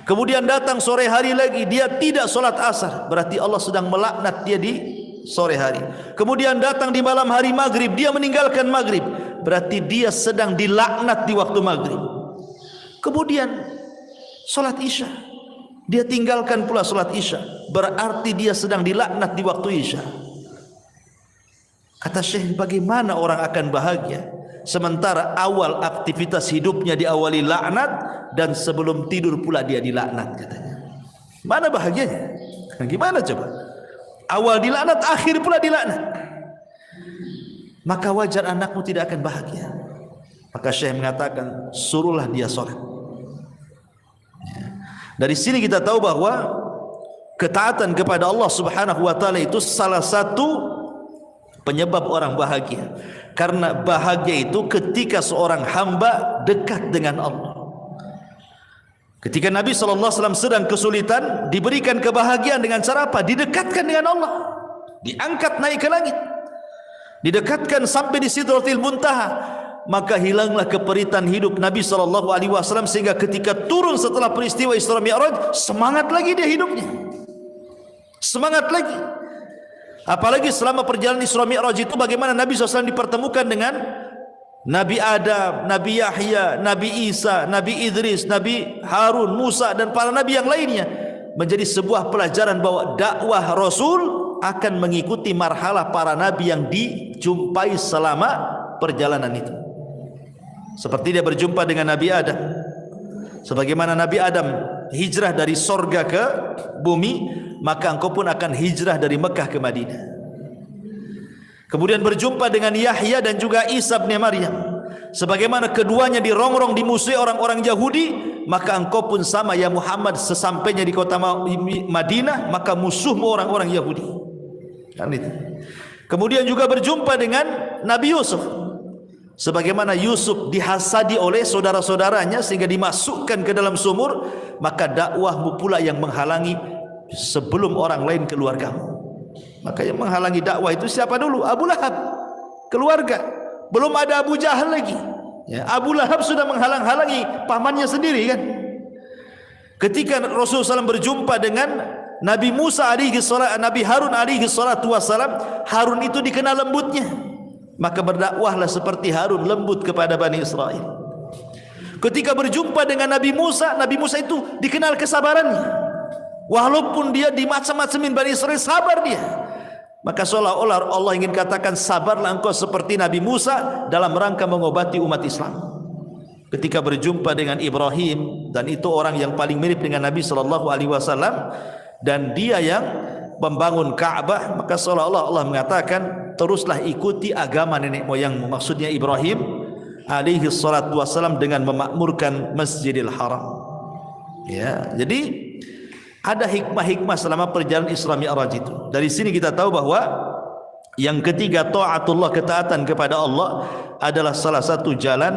Kemudian datang sore hari lagi dia tidak sholat asar, berarti Allah sedang melaknat dia di sore hari. Kemudian datang di malam hari maghrib dia meninggalkan maghrib, berarti dia sedang dilaknat di waktu maghrib. Kemudian sholat isya dia tinggalkan pula sholat isya, berarti dia sedang dilaknat di waktu isya. Kata syekh, bagaimana orang akan bahagia sementara awal aktivitas hidupnya diawali laknat dan sebelum tidur pula dia dilaknat katanya. Mana bahagianya? Gimana coba? Awal dilaknat, akhir pula dilaknat. Maka wajar anakmu tidak akan bahagia. Maka syekh mengatakan, suruhlah dia sholat. Dari sini kita tahu bahwa ketaatan kepada Allah subhanahu wa ta'ala itu salah satu penyebab orang bahagia. Karena bahagia itu ketika seorang hamba dekat dengan Allah. Ketika Nabi SAW sedang kesulitan, diberikan kebahagiaan dengan cara apa? Didekatkan dengan Allah, diangkat naik ke langit, didekatkan sampai di Sidratil Muntaha. Maka hilanglah keperitan hidup Nabi SAW, sehingga ketika turun setelah peristiwa Isra Mi'raj, semangat lagi dia hidupnya, semangat lagi. Apalagi selama perjalanan Isra Mi'raj itu bagaimana Nabi SAW dipertemukan dengan Nabi Adam, Nabi Yahya, Nabi Isa, Nabi Idris, Nabi Harun, Musa dan para Nabi yang lainnya. Menjadi sebuah pelajaran bahwa dakwah Rasul akan mengikuti marhalah para Nabi yang dijumpai selama perjalanan itu. Seperti dia berjumpa dengan Nabi Adam. Sebagaimana Nabi Adam hijrah dari sorga ke bumi, maka engkau pun akan hijrah dari Mekah ke Madinah. Kemudian berjumpa dengan Yahya dan juga Isa bin Maryam. Sebagaimana keduanya dirongrong dimusuhi orang-orang Yahudi, maka engkau pun sama ya Muhammad, sesampainya di kota Madinah maka musuhmu orang-orang Yahudi. Kan itu. Kemudian juga berjumpa dengan Nabi Yusuf. Sebagaimana Yusuf dihasadi oleh saudara-saudaranya sehingga dimasukkan ke dalam sumur, maka dakwahmu pula yang menghalangi sebelum orang lain keluargamu. Maka yang menghalangi dakwah itu siapa dulu? Abu Lahab, keluarga. Belum ada Abu Jahal lagi. Ya, Abu Lahab sudah menghalang-halangi pamannya sendiri kan. Ketika Rasulullah SAW berjumpa dengan Nabi Musa alaihi salam, Nabi Harun alaihi salatu wassalam, Harun itu dikenal lembutnya. Maka berdakwahlah seperti Harun lembut kepada Bani Israel. Ketika berjumpa dengan Nabi Musa itu dikenal kesabarannya. Walaupun dia dimacam-macamin Bani Israel, sabar dia. Maka seolah-olah Allah ingin katakan, sabarlah engkau seperti Nabi Musa dalam rangka mengobati umat Islam. Ketika berjumpa dengan Ibrahim, dan itu orang yang paling mirip dengan Nabi SAW, dan dia yang membangun Ka'bah, maka seolah-olah Allah mengatakan, teruslah ikuti agama nenek moyangmu. Maksudnya Ibrahim alaihi salatu wassalam dengan memakmurkan Masjidil Haram. Ya, jadi ada hikmah-hikmah selama perjalanan Isra Mi'raj itu. Dari sini kita tahu bahwa yang ketiga, taatullah, ketaatan kepada Allah adalah salah satu jalan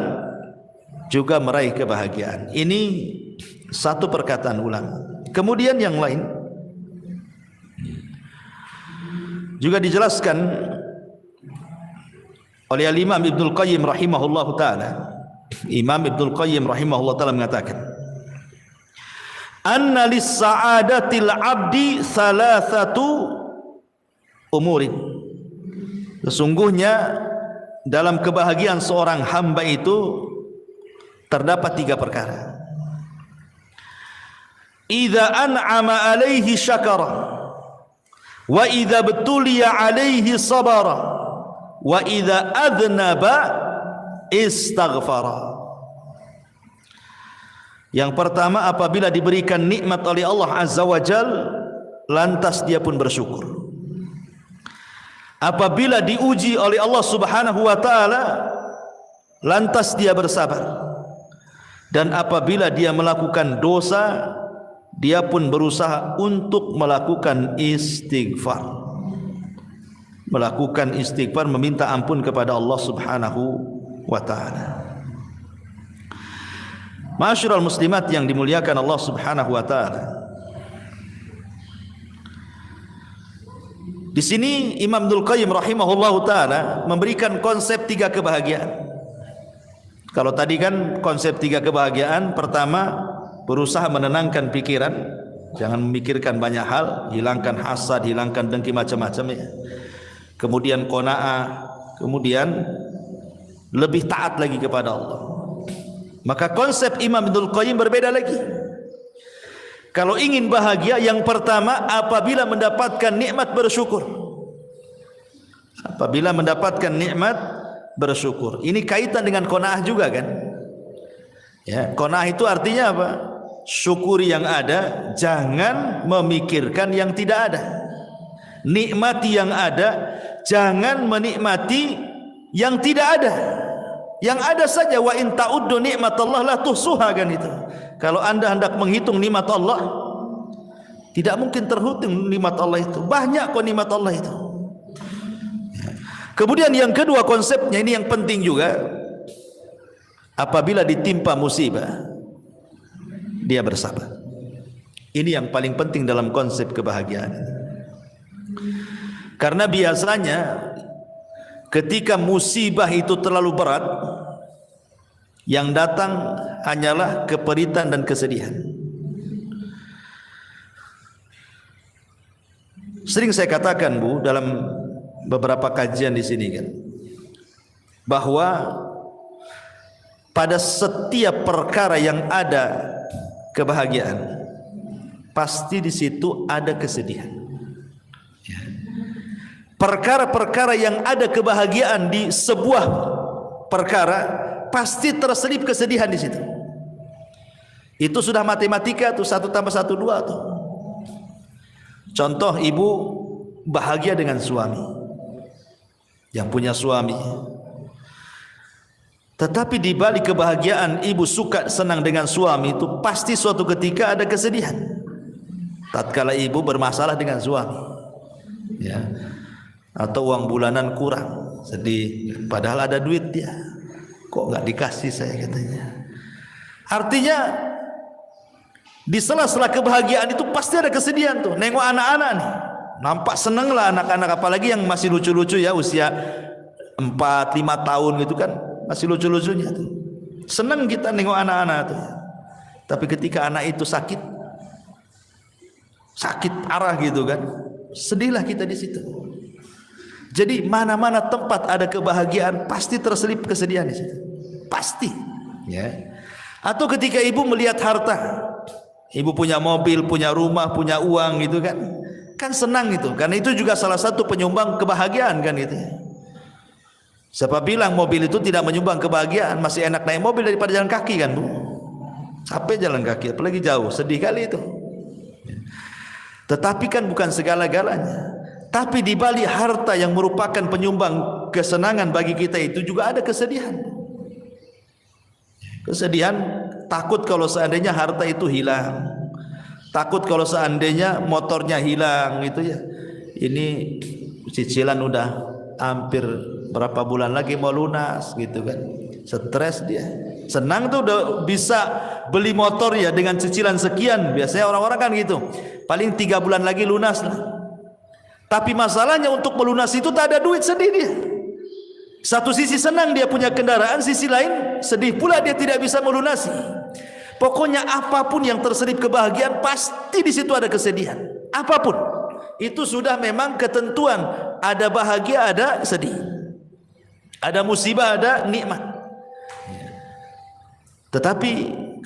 juga meraih kebahagiaan. Ini satu perkataan ulama. Kemudian yang lain juga dijelaskan oleh Imam Ibnul Qayyim rahimahullahu taala. Imam Ibnul Qayyim rahimahullahu taala mengatakan, anna lis-sa'adatil 'abdi thalathatu umurin. Sesungguhnya dalam kebahagiaan seorang hamba itu terdapat 3 perkara. Idza an'ama 'alaihi syakara, wa idza betuliya 'alaihi sabara, wa idza adznaba istaghfara. Yang pertama, apabila diberikan nikmat oleh Allah Azza wa Jal, lantas dia pun bersyukur. Apabila diuji oleh Allah Subhanahu wa taala, lantas dia bersabar. Dan apabila dia melakukan dosa, dia pun berusaha untuk melakukan istighfar. Melakukan istighfar, meminta ampun kepada Allah Subhanahu wa taala. Ma'asyiral muslimat yang dimuliakan Allah Subhanahu wa taala. Di sini Imam Ibnul Qayyim rahimahullahu taala memberikan konsep 3 kebahagiaan. Kalau tadi kan konsep 3 kebahagiaan, pertama berusaha menenangkan pikiran, jangan memikirkan banyak hal, hilangkan hasad, hilangkan dengki macam-macam ya. Kemudian qanaah, kemudian lebih taat lagi kepada Allah. Maka konsep Imam Ibnul Qayyim berbeda lagi. Kalau ingin bahagia, yang pertama apabila mendapatkan nikmat bersyukur. Apabila mendapatkan nikmat bersyukur. Ini kaitan dengan qanaah juga kan? Ya, qanaah itu artinya apa? Syukuri yang ada, jangan memikirkan yang tidak ada. Nikmati yang ada, jangan menikmati yang tidak ada. Yang ada saja, wa in ta'uddu nikmatallah la tuhsuha, kan itu. Kalau Anda hendak menghitung nikmat Allah, tidak mungkin terhitung nikmat Allah itu. Banyak kok nikmat Allah itu. Kemudian yang kedua konsepnya, ini yang penting juga. Apabila ditimpa musibah, dia bersabar. Ini yang paling penting dalam konsep kebahagiaan. Karena biasanya ketika musibah itu terlalu berat, yang datang hanyalah keperitan dan kesedihan. Sering saya katakan Bu dalam beberapa kajian di sini kan, bahwa pada setiap perkara yang ada kebahagiaan, pasti di situ ada kesedihan. Perkara-perkara yang ada kebahagiaan di sebuah perkara, pasti terselip kesedihan di situ. Itu sudah matematika tuh, 1 tambah 1 2 tuh. Contoh, ibu bahagia dengan suami, yang punya suami, tetapi di balik kebahagiaan ibu suka senang dengan suami itu, pasti suatu ketika ada kesedihan. Tatkala ibu bermasalah dengan suami, ya, atau uang bulanan kurang, sedih, padahal ada duit dia, kok nggak dikasih saya, katanya. Artinya di sela-sela kebahagiaan itu pasti ada kesedihan tuh. Nengok anak-anak nih, nampak seneng lah anak-anak, apalagi yang masih lucu-lucu ya, usia 4-5 tahun gitu kan, masih lucu-lucunya tuh. Seneng kita nengok anak-anak tuh. Tapi ketika anak itu sakit arah gitu kan, sedihlah kita di situ. Jadi mana-mana tempat ada kebahagiaan, pasti terselip kesedihan di situ. Pasti, ya. Atau ketika ibu melihat harta, ibu punya mobil, punya rumah, punya uang gitu kan, kan senang itu, karena itu juga salah satu penyumbang kebahagiaan kan gitu. Siapa bilang mobil itu tidak menyumbang kebahagiaan? Masih enak naik mobil daripada jalan kaki kan Bu? Capek jalan kaki, apalagi jauh, sedih kali itu. Tetapi kan bukan segala-galanya. Tapi di balik harta yang merupakan penyumbang kesenangan bagi kita itu juga ada kesedihan. Kesedihan, takut kalau seandainya harta itu hilang, takut kalau seandainya motornya hilang gitu ya. Ini cicilan udah hampir berapa bulan lagi mau lunas gitu kan. Stres dia. Senang tuh udah bisa beli motor ya dengan cicilan sekian. Biasanya orang-orang kan gitu, paling 3 bulan lagi lunas lah. Tapi masalahnya untuk melunasi itu tak ada duit, sedih dia. Satu sisi senang dia punya kendaraan, sisi lain sedih pula dia tidak bisa melunasi. Pokoknya apapun yang terselip kebahagiaan, pasti di situ ada kesedihan. Apapun itu sudah memang ketentuan, ada bahagia, ada sedih, ada musibah, ada nikmat. Tetapi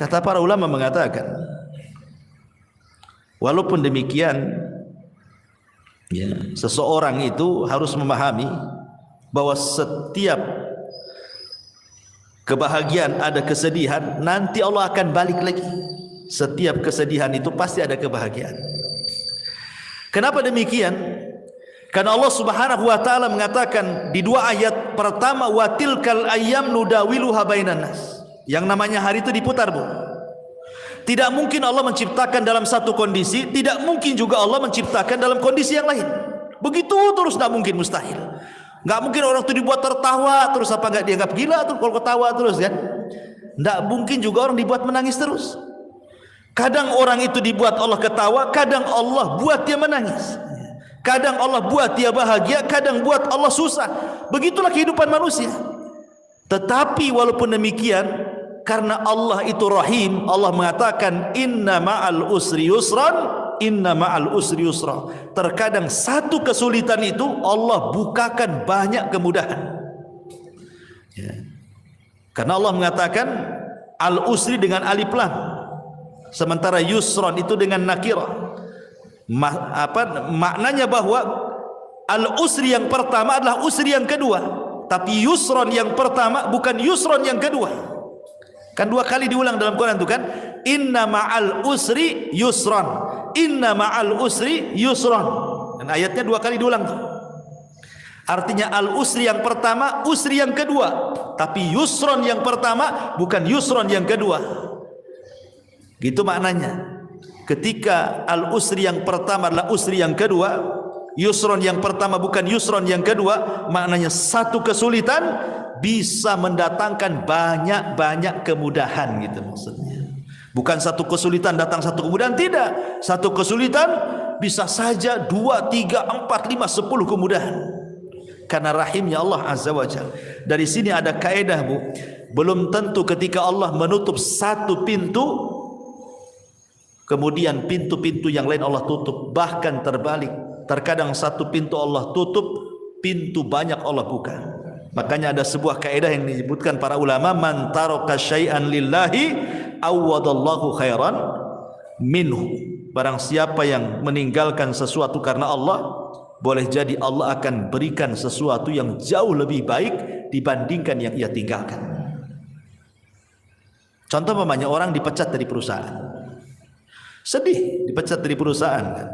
kata para ulama mengatakan, walaupun demikian, ya, seseorang itu harus memahami bahwa setiap kebahagiaan ada kesedihan, nanti Allah akan balik lagi. Setiap kesedihan itu pasti ada kebahagiaan. Kenapa demikian? Karena Allah Subhanahu wa taala mengatakan di 2 ayat pertama, wa tilkal ayyam nudawiluha bainan nas. Yang namanya hari itu diputar, Bu. Tidak mungkin Allah menciptakan dalam satu kondisi, tidak mungkin juga Allah menciptakan dalam kondisi yang lain. Begitu terus, tidak mungkin, mustahil. Nggak mungkin orang itu dibuat tertawa terus, apa nggak dianggap gila tuh kalau ketawa terus kan? Nggak mungkin juga orang dibuat menangis terus. Kadang orang itu dibuat Allah ketawa, kadang Allah buat dia menangis. Kadang Allah buat dia bahagia, kadang buat Allah susah. Begitulah kehidupan manusia. Tetapi walaupun demikian, karena Allah itu Rahim, Allah mengatakan inna ma'al usri yusran, inna ma'al usri yusra. Terkadang satu kesulitan itu Allah bukakan banyak kemudahan, ya. Karena Allah mengatakan al-usri dengan alif lam, sementara yusran itu dengan nakirah. Maknanya bahwa al-usri yang pertama adalah usri yang kedua, tapi yusran yang pertama bukan yusran yang kedua. Kan 2 kali diulang dalam Quran itu kan, inna ma'al usri yusran, inna ma'al usri yusran. Dan ayatnya 2 kali diulang tuh. Artinya al-usri yang pertama, usri yang kedua, tapi yusran yang pertama bukan yusran yang kedua. Gitu maknanya. Ketika al-usri yang pertama adalah usri yang kedua, yusran yang pertama bukan yusran yang kedua, maknanya satu kesulitan bisa mendatangkan banyak-banyak kemudahan gitu maksudnya. Bukan satu kesulitan datang satu kemudahan, tidak. Satu kesulitan bisa saja 2, 3, 4, 5, 10 kemudahan. Karena rahimnya Allah Azza wa Jalla. Dari sini ada kaedah, Bu. Belum tentu ketika Allah menutup satu pintu, kemudian pintu-pintu yang lain Allah tutup. Bahkan terbalik. Terkadang satu pintu Allah tutup, pintu banyak Allah buka. Makanya ada sebuah kaidah yang disebutkan para ulama, man taraka syai'an lillahi awwadallahu khairan minhu. Barang siapa yang meninggalkan sesuatu karena Allah, boleh jadi Allah akan berikan sesuatu yang jauh lebih baik dibandingkan yang ia tinggalkan. Contoh umpamanya orang dipecat dari perusahaan. Sedih dipecat dari perusahaan kan.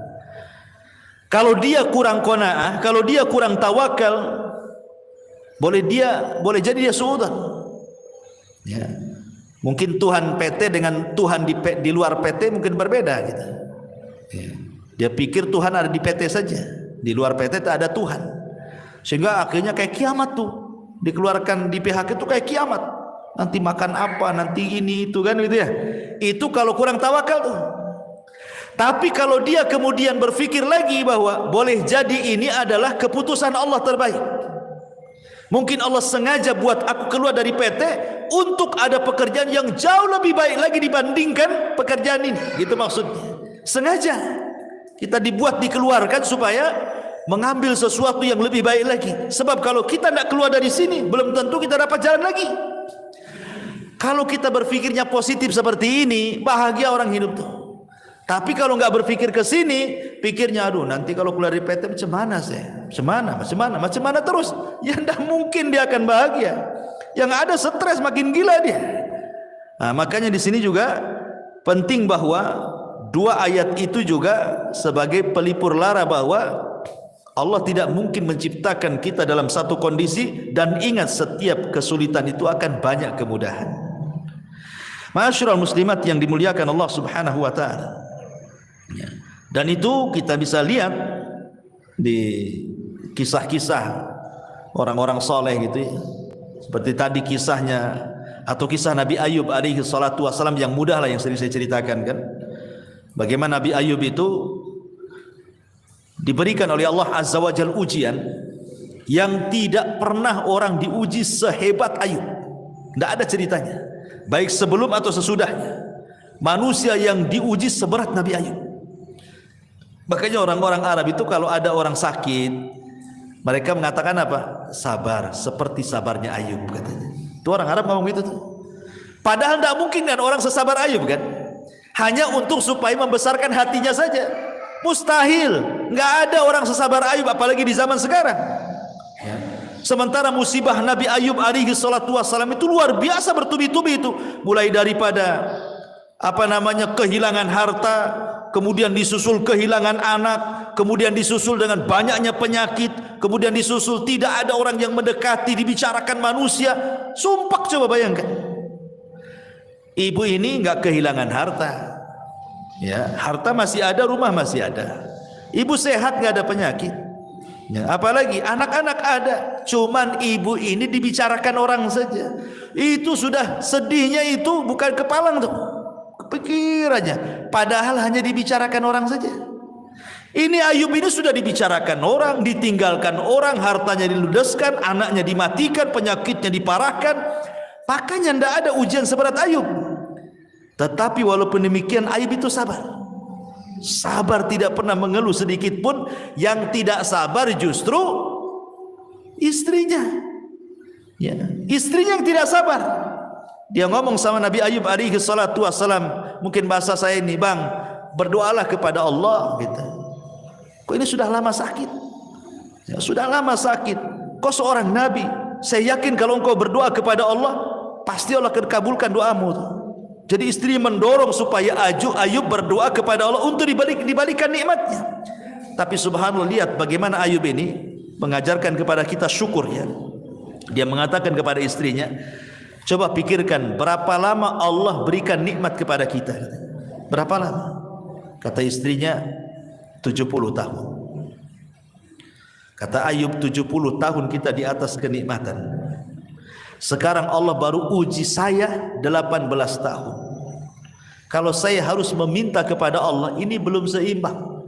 Kalau dia kurang qanaah, kalau dia kurang tawakal, boleh jadi dia suudzon. Ya. Mungkin Tuhan PT dengan Tuhan di luar PT mungkin berbeda gitu. Ya. Dia pikir Tuhan ada di PT saja, di luar PT tak ada Tuhan. Sehingga akhirnya kayak kiamat tuh. Dikeluarkan di PHK itu kayak kiamat. Nanti makan apa, nanti ini itu kan gitu ya. Itu kalau kurang tawakal tuh. Tapi kalau dia kemudian berpikir lagi bahwa boleh jadi ini adalah keputusan Allah terbaik. Mungkin Allah sengaja buat aku keluar dari PT untuk ada pekerjaan yang jauh lebih baik lagi dibandingkan pekerjaan ini. Gitu maksudnya. Sengaja kita dibuat dikeluarkan supaya mengambil sesuatu yang lebih baik lagi. Sebab kalau kita tidak keluar dari sini, belum tentu kita dapat jalan lagi. Kalau kita berpikirnya positif seperti ini, bahagia orang hidup tuh. Tapi kalau nggak berpikir ke sini, pikirnya aduh nanti kalau keluar dari PT macam mana saya? Macam mana terus? Ya tidak mungkin dia akan bahagia. Yang ada stres makin gila dia. Nah, makanya di sini juga penting bahwa dua ayat itu juga sebagai pelipur lara bahwa Allah tidak mungkin menciptakan kita dalam satu kondisi, dan ingat setiap kesulitan itu akan banyak kemudahan. Ma'asyiral muslimat yang dimuliakan Allah Subhanahu wa taala. Ya. Dan itu kita bisa lihat di kisah-kisah orang-orang soleh gitu ya. Seperti tadi kisahnya atau kisah Nabi Ayub alaihi salatu wasalam yang mudah lah yang sering saya ceritakan kan. Bagaimana Nabi Ayub itu diberikan oleh Allah Azza wa Jalla ujian yang tidak pernah orang diuji sehebat Ayub. Tidak ada ceritanya. Baik sebelum atau sesudahnya. Manusia yang diuji seberat Nabi Ayub. Makanya orang-orang Arab itu kalau ada orang sakit, mereka mengatakan apa? Sabar, seperti sabarnya Ayub katanya. Itu orang Arab ngomong gitu tuh. Padahal tidak mungkin kan orang sesabar Ayub kan? Hanya untuk supaya membesarkan hatinya saja. Mustahil. Nggak ada orang sesabar Ayub apalagi di zaman sekarang. Ya. Sementara musibah Nabi Ayub alaihi salatu wassalam itu luar biasa bertubi-tubi itu. Mulai daripada kehilangan harta, kemudian disusul kehilangan anak, kemudian disusul dengan banyaknya penyakit, kemudian disusul tidak ada orang yang mendekati, dibicarakan manusia. Sumpah, coba bayangkan. Ibu ini nggak kehilangan harta, ya, harta masih ada, rumah masih ada. Ibu sehat, nggak ada penyakit. Ya, apalagi anak-anak ada, cuman ibu ini dibicarakan orang saja. Itu sudah sedihnya itu bukan kepalang tuh. Pikirannya, padahal hanya dibicarakan orang saja. Ini Ayub ini sudah dibicarakan orang, ditinggalkan orang, hartanya diludeskan, anaknya dimatikan, penyakitnya diparahkan. Makanya tidak ada ujian seberat Ayub. Tetapi walaupun demikian Ayub itu sabar. Sabar, tidak pernah mengeluh sedikit pun. Yang tidak sabar justru istrinya. Ya, istrinya yang tidak sabar. Dia ngomong sama Nabi Ayub alaihi salatu wassalam, mungkin bahasa saya ini, bang, berdoalah kepada Allah gitu. Kok ini sudah lama sakit? Ya, sudah lama sakit. Kau seorang nabi, saya yakin kalau engkau berdoa kepada Allah, pasti Allah akan kabulkan doamu. Jadi istri mendorong supaya Ayub berdoa kepada Allah untuk dibalikan nikmatnya. Tapi subhanallah, lihat bagaimana Ayub ini mengajarkan kepada kita syukur ya. Dia mengatakan kepada istrinya, coba pikirkan berapa lama Allah berikan nikmat kepada kita. Berapa lama? Kata istrinya 70 tahun. Kata Ayub, 70 tahun kita di atas kenikmatan. Sekarang Allah baru uji saya 18 tahun. Kalau saya harus meminta kepada Allah, ini belum seimbang.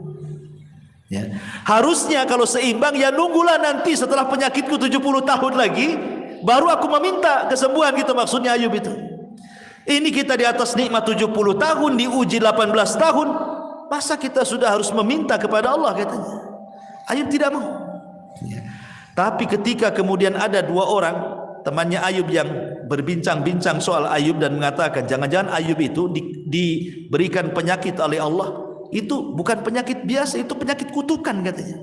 Ya. Harusnya kalau seimbang ya nunggulah nanti setelah penyakitku 70 tahun lagi, baru aku meminta kesembuhan, gitu maksudnya Ayub itu. Ini kita di atas nikmat 70 tahun, diuji 18 tahun. Masa kita sudah harus meminta kepada Allah katanya. Ayub tidak mau. Ya. Tapi ketika kemudian ada dua orang temannya Ayub yang berbincang-bincang soal Ayub dan mengatakan jangan-jangan Ayub itu diberikan penyakit oleh Allah, itu bukan penyakit biasa, itu penyakit kutukan katanya.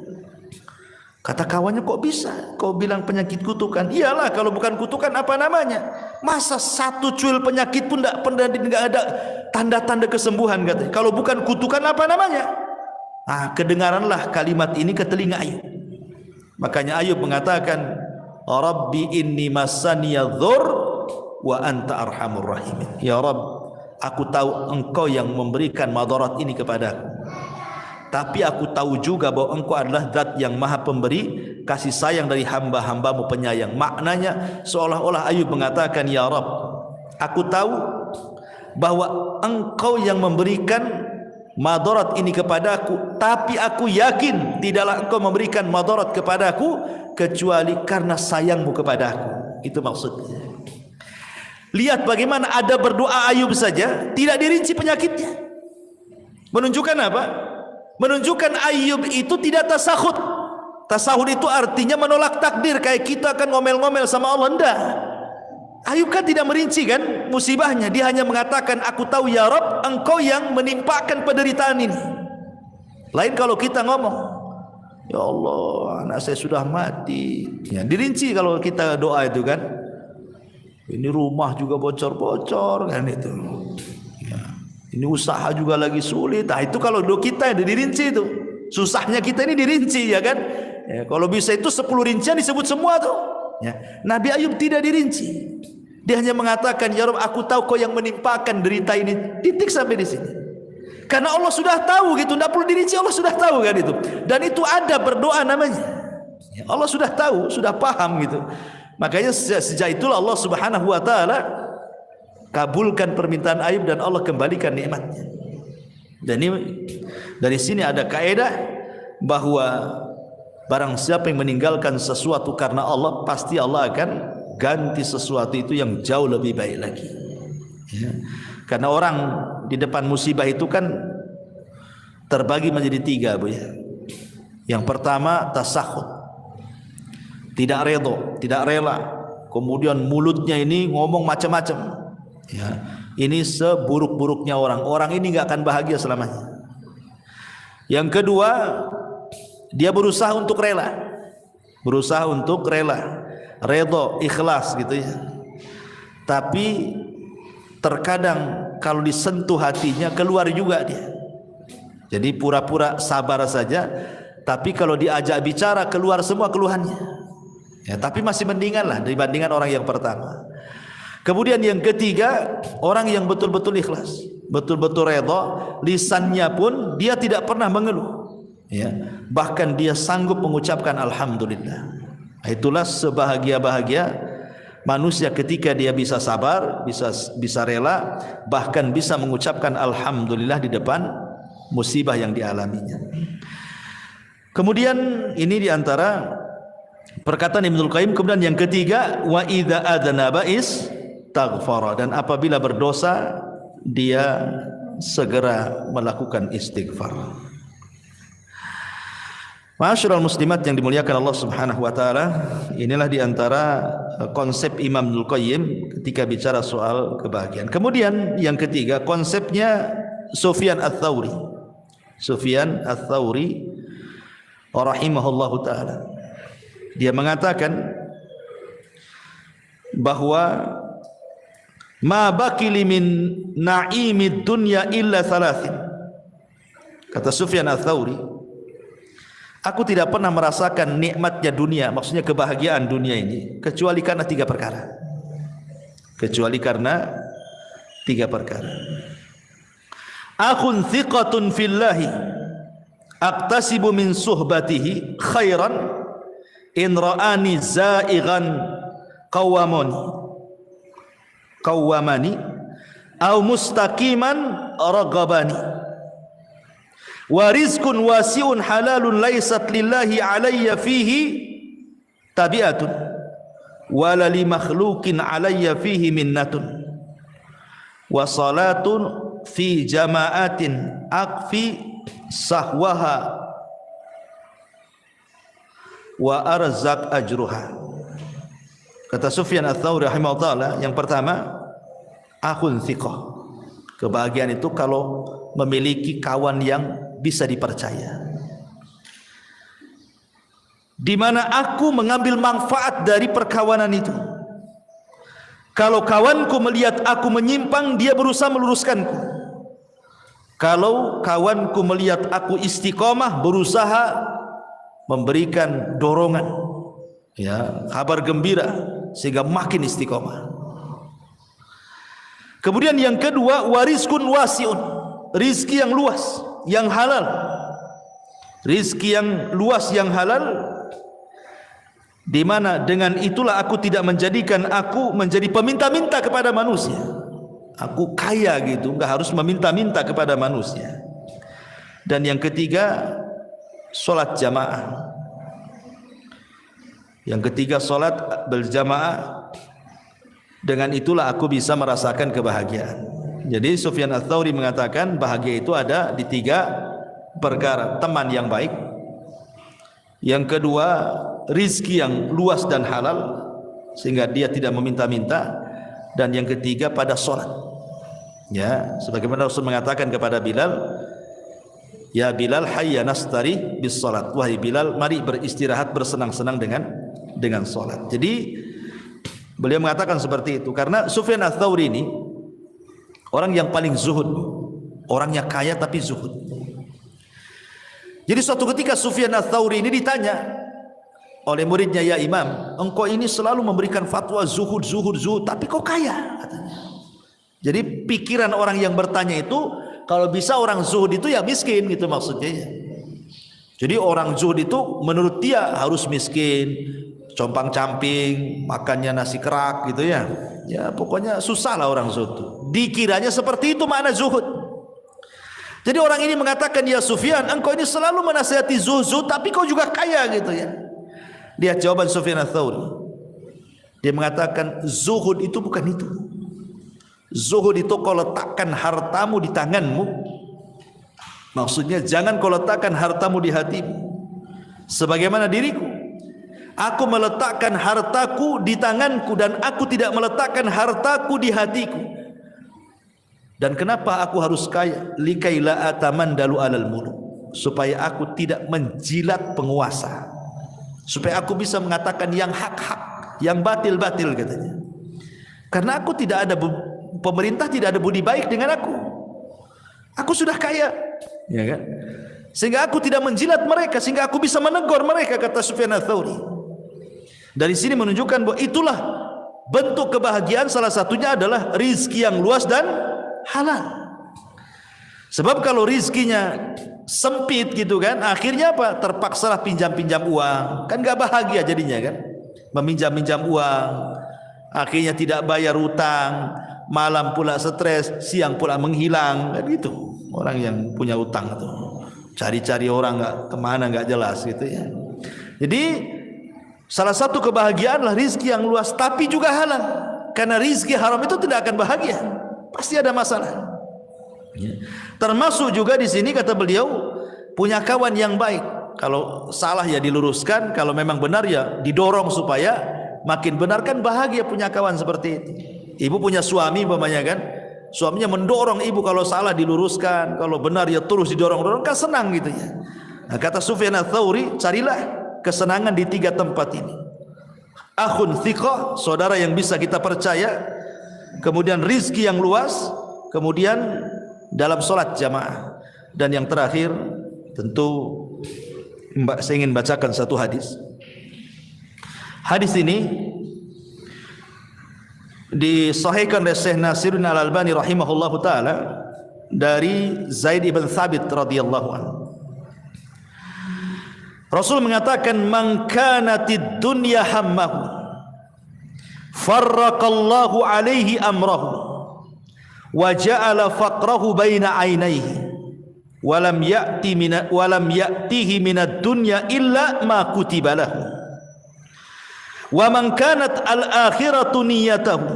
Kata kawannya, kok bisa kau bilang penyakit kutukan? Iyalah, kalau bukan kutukan apa namanya? Masa satu cuil penyakit pun tidak ada tanda-tanda kesembuhan katanya. Kalau bukan kutukan apa namanya? Kedengaranlah kalimat ini ke telinga Ayub. Makanya Ayub mengatakan, Rabbi inni massaniya dhur wa anta arhamur rahimin. Ya Rabb, aku tahu engkau yang memberikan madarat ini kepadaku, tapi aku tahu juga bahwa engkau adalah zat yang maha pemberi kasih sayang dari hamba-hambamu penyayang. Maknanya seolah-olah Ayub mengatakan, ya Rabb, aku tahu bahwa engkau yang memberikan madarat ini kepadaku, tapi aku yakin tidaklah engkau memberikan madarat kepadaku kecuali karena sayangmu kepadaku. Itu maksudnya. Lihat bagaimana ada berdoa Ayub saja tidak dirinci penyakitnya. Menunjukkan apa? Menunjukkan Ayub itu tidak tasahud. Tasahud itu artinya menolak takdir, kayak kita kan ngomel-ngomel sama Allah. Enggak. Ayub kan tidak merinci kan musibahnya. Dia hanya mengatakan, aku tahu ya Rabb, engkau yang menimpakan penderitaan ini. Lain kalau kita ngomong, ya Allah, anak saya sudah mati. Ya, dirinci kalau kita doa itu kan. Ini rumah juga bocor-bocor kan itu. Ya. Ini usaha juga lagi sulit. Itu kalau doa kita yang dirinci itu. Susahnya kita ini dirinci ya kan. Ya, kalau bisa itu 10 rincian disebut semua tuh. Ya. Nabi Ayub tidak dirinci. Dia hanya mengatakan, ya Rabb, aku tahu kau yang menimpakan derita ini. Titik sampai di sini. Karena Allah sudah tahu gitu, tidak perlu dirinci, Allah sudah tahu kan itu. Dan itu ada berdoa namanya. Ya, Allah sudah tahu, sudah paham gitu. Makanya sejak itulah Allah Subhanahu wa taala kabulkan permintaan Ayub dan Allah kembalikan nikmatnya. Dan ini dari sini ada kaidah bahwa barang siapa yang meninggalkan sesuatu karena Allah, pasti Allah akan ganti sesuatu itu yang jauh lebih baik lagi. Ya. Karena orang di depan musibah itu kan terbagi menjadi 3, Bu ya. Yang pertama tasahud, tidak redha, tidak rela. Kemudian mulutnya ini ngomong macam-macam. Ya, ini seburuk-buruknya orang. Orang ini nggak akan bahagia selamanya. Yang kedua, dia berusaha untuk rela, redha, ikhlas gitu ya. Tapi terkadang kalau disentuh hatinya keluar juga dia. Jadi pura-pura sabar saja, tapi kalau diajak bicara keluar semua keluhannya. Ya, tapi masih mendingan lah dibandingkan orang yang pertama. Kemudian yang ketiga, orang yang betul-betul ikhlas, betul-betul redha, lisannya pun dia tidak pernah mengeluh. Ya, bahkan dia sanggup mengucapkan alhamdulillah. Itulah sebahagia-bahagia manusia ketika dia bisa sabar, bisa rela, bahkan bisa mengucapkan alhamdulillah di depan musibah yang dialaminya. Kemudian ini diantara perkataan Ibnul Qayyim. Kemudian yang ketiga, wa idza adnaba istaghfara, dan apabila berdosa dia segera melakukan istighfar. Ma'asyiral muslimat yang dimuliakan Allah Subhanahu wa taala, inilah diantara konsep Imam Ibnul Qayyim ketika bicara soal kebahagiaan. Kemudian yang ketiga, konsepnya Sufyan Ats-Tsauri. Sufyan Ats-Tsauri rahimahullahu taala. Dia mengatakan bahwa ma baqili min na'imid dunya illa thalathin. Kata Sufyan Ats-Tsauri, aku tidak pernah merasakan nikmatnya dunia, maksudnya kebahagiaan dunia ini, kecuali karena 3 perkara. Kecuali karena 3 perkara. Akhun thiqatun fillahi aqtasibu min suhbatihi khairan in ra'ani za'ighan qawwamani aw mustaqiman ragabani wa rizqun wasi'un halalun laysat lillahi alayya fihi tabi'atun wa la li makhluqin alayya fihi minnatun wa salatun fi jama'atin aqfi sahwaha wa arzaq ajruha. Kata Sufyan Ats-Tsauri rahimahullah, yang pertama akhun thiqah. Kebahagiaan itu kalau memiliki kawan yang bisa dipercaya, di mana aku mengambil manfaat dari perkawanan itu. Kalau kawanku melihat aku menyimpang, dia berusaha meluruskanku. Kalau kawanku melihat aku istiqomah, berusaha memberikan dorongan, ya, kabar gembira sehingga makin istiqomah. Kemudian yang kedua, warizkun wasiun, rizki yang luas, yang halal. Rizki yang luas, yang halal, di mana dengan itulah aku tidak menjadikan aku menjadi peminta-minta kepada manusia. Aku kaya gitu, enggak harus meminta-minta kepada manusia. Dan yang ketiga, solat jamaah. Yang ketiga, solat berjamaah. Dengan itulah aku bisa merasakan kebahagiaan. Jadi Sufyan Ats-Tsauri mengatakan bahagia itu ada di 3 perkara. Teman yang baik, yang kedua rizki yang luas dan halal sehingga dia tidak meminta-minta, dan yang ketiga pada solat. Ya, sebagaimana Rasul mengatakan kepada Bilal, ya Bilal, hayya nastari bis solat. Wahai Bilal, mari beristirahat, bersenang-senang dengan solat. Jadi beliau mengatakan seperti itu karena Sufyan Ats-Tsauri ini orang yang paling zuhud, orangnya kaya tapi zuhud. Jadi suatu ketika Sufyan Ats-Tsauri ini ditanya oleh muridnya, ya Imam, engkau ini selalu memberikan fatwa zuhud, tapi kok kaya? Katanya. Jadi pikiran orang yang bertanya itu, kalau bisa orang zuhud itu ya miskin gitu maksudnya. Jadi orang zuhud itu menurut dia harus miskin, compang-camping, makannya nasi kerak gitu ya. Ya pokoknya susah lah orang zuhud. Dikiranya seperti itu makna zuhud. Jadi orang ini mengatakan, ya Sufyan, engkau ini selalu menasihati zuhud, tapi kau juga kaya gitu ya. Lihat jawaban Sufyan Ats-Tsauri. Dia mengatakan zuhud itu bukan itu. Zuhud itu kau letakkan hartamu di tanganmu. Maksudnya jangan kau letakkan hartamu di hatimu. Sebagaimana diriku, aku meletakkan hartaku di tanganku dan aku tidak meletakkan hartaku di hatiku. Dan kenapa aku harus kaya? Likaila atamandalu alal muluk, supaya aku tidak menjilat penguasa, supaya aku bisa mengatakan yang hak-hak, yang batil-batil katanya. Karena aku tidak ada, pemerintah tidak ada budi baik dengan aku. Aku sudah kaya, ya kan? Sehingga aku tidak menjilat mereka, sehingga aku bisa menegur mereka, kata Sufyan Ats-Tsauri. Dari sini menunjukkan bahwa itulah bentuk kebahagiaan, salah satunya adalah rizki yang luas dan halal. Sebab kalau rizkinya sempit gitu kan, akhirnya apa? Terpaksalah pinjam-pinjam uang, kan gak bahagia jadinya kan. Meminjam-minjam uang, akhirnya tidak bayar utang, malam pula stres, siang pula menghilang, kan gitu. Orang yang punya utang itu cari-cari orang nggak kemana, nggak jelas gitu ya. Jadi salah satu kebahagiaan adalah rizki yang luas tapi juga halal. Karena rizki haram itu tidak akan bahagia, pasti ada masalah. Ya. Termasuk juga di sini kata beliau, punya kawan yang baik. Kalau salah ya diluruskan, kalau memang benar ya didorong supaya makin benar, kan bahagia punya kawan seperti itu. Ibu punya suami umpamanya kan, suaminya mendorong ibu, kalau salah diluruskan, kalau benar ya terus didorong-dorong, kan senang gitu ya. Nah, kata Sufyan Ats-Tsauri, carilah kesenangan di 3 tempat ini. Akhun thiqah, saudara yang bisa kita percaya, kemudian rizki yang luas, kemudian dalam solat jamaah, dan yang terakhir tentu saya ingin bacakan satu hadis. Hadis ini disahihkan oleh Syekh Nasiruddin Al-Albani rahimahullahu taala dari Zaid ibn Thabit radhiyallahu anhu. Rasul mengatakan, man kanatid dunya hammahu farraqallahu alaihi amrahu wa ja'ala faqrahu baina ainaihi wa lam ya'tihi minad dunya illa ma kutiba lahu. Wa man kanat al-akhiratu niyyatahu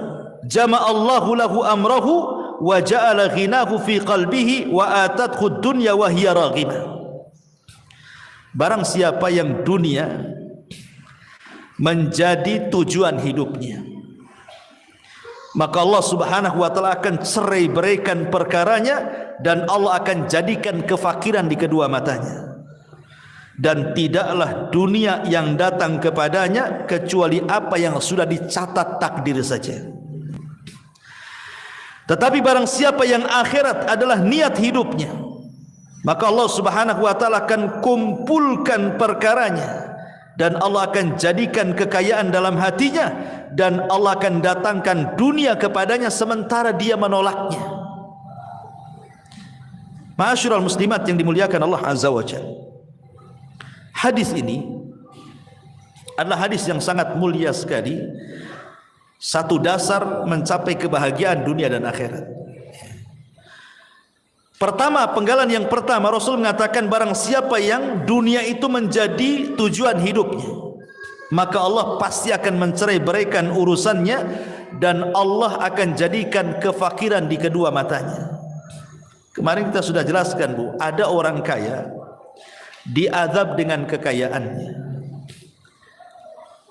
jama'allahu lahu amrahu wa ja'ala ghinahu fi qalbihi wa atathu ad-dunya wa hiya raghibah. Barang siapa yang dunia menjadi tujuan hidupnya, maka Allah Subhanahu wa taala akan cerai beraikan perkaranya dan Allah akan jadikan kefakiran di kedua matanya. Dan tidaklah dunia yang datang kepadanya kecuali apa yang sudah dicatat takdir saja. Tetapi barang siapa yang akhirat adalah niat hidupnya, maka Allah Subhanahu wa taala akan kumpulkan perkaranya dan Allah akan jadikan kekayaan dalam hatinya, dan Allah akan datangkan dunia kepadanya sementara dia menolaknya. Ma'asyiral muslimat yang dimuliakan Allah Azza wa Jalla, hadis ini adalah hadis yang sangat mulia sekali, satu dasar mencapai kebahagiaan dunia dan akhirat. Pertama, penggalan yang pertama, Rasul mengatakan barang siapa yang dunia itu menjadi tujuan hidupnya, maka Allah pasti akan mencerai beraikan urusannya dan Allah akan jadikan kefakiran di kedua matanya. Kemarin kita sudah jelaskan, Bu, ada orang kaya diazab dengan kekayaannya,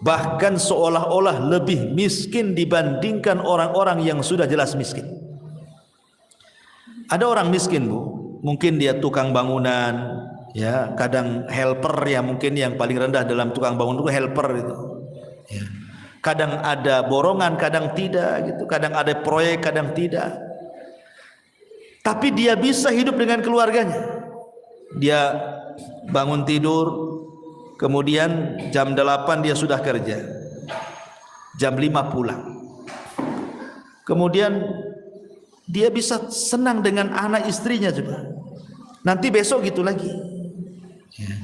bahkan seolah-olah lebih miskin dibandingkan orang-orang yang sudah jelas miskin. Ada orang miskin, Bu, mungkin dia tukang bangunan, ya, kadang helper, ya, mungkin yang paling rendah dalam tukang bangunan itu helper itu. Ya. Kadang ada borongan, kadang tidak, gitu. Kadang ada proyek, kadang tidak. Tapi dia bisa hidup dengan keluarganya. Dia bangun tidur, kemudian jam 8 dia sudah kerja, jam 5 pulang. Kemudian dia bisa senang dengan anak istrinya juga. Nanti besok gitu lagi. Ya.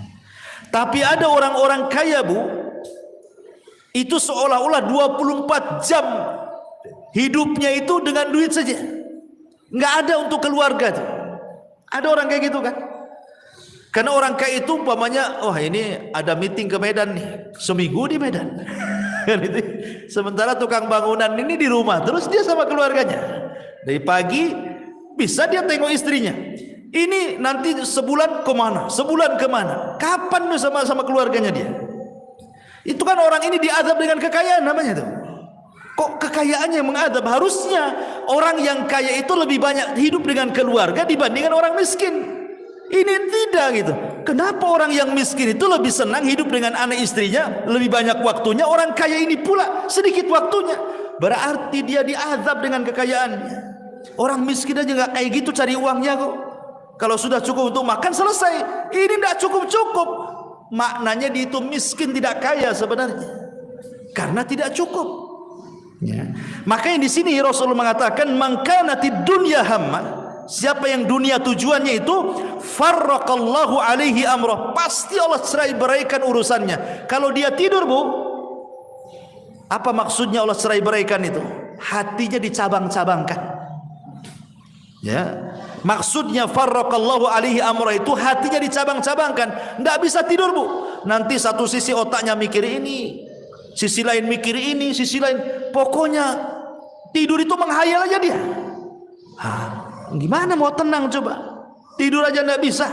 Tapi ada orang-orang kaya, Bu, itu seolah-olah 24 jam hidupnya itu dengan duit saja. Nggak ada untuk keluarga tuh. Ada orang kayak gitu kan? Karena orang kaya itu umpamanya, oh ini ada meeting ke Medan nih, seminggu di Medan. Sementara tukang bangunan ini di rumah terus dia sama keluarganya. Dari pagi bisa dia tengok istrinya. Ini nanti sebulan kemana? Sebulan kemana? Kapan sama keluarganya dia? Itu kan orang ini diazab dengan kekayaan namanya tuh. Kok kekayaannya yang mengadab? Harusnya orang yang kaya itu lebih banyak hidup dengan keluarga dibandingkan orang miskin. Ini tidak gitu. Kenapa orang yang miskin itu lebih senang hidup dengan anak istrinya, lebih banyak waktunya? Orang kaya ini pula sedikit waktunya. Berarti dia diazab dengan kekayaannya. Orang miskin aja nggak kayak gitu cari uangnya kok. Kalau sudah cukup untuk makan selesai. Ini tidak cukup-cukup. Maknanya dia itu miskin tidak kaya sebenarnya, karena tidak cukup. Ya. Makanya di sini Rasulullah mengatakan mangkanatid dunya hamma, siapa yang dunia tujuannya itu farraqallahu alaihi amrah, pasti Allah cerai beraikan urusannya. Kalau dia tidur, Bu, apa maksudnya Allah cerai beraikan itu? Hatinya dicabang-cabangkan. Ya, maksudnya farraqallahu alaihi amrah itu hatinya dicabang-cabangkan, tidak bisa tidur, Bu. Nanti satu sisi otaknya mikir ini, sisi lain mikir ini, sisi lain, pokoknya tidur itu menghayal aja dia. Gimana mau tenang coba? Tidur aja tidak bisa,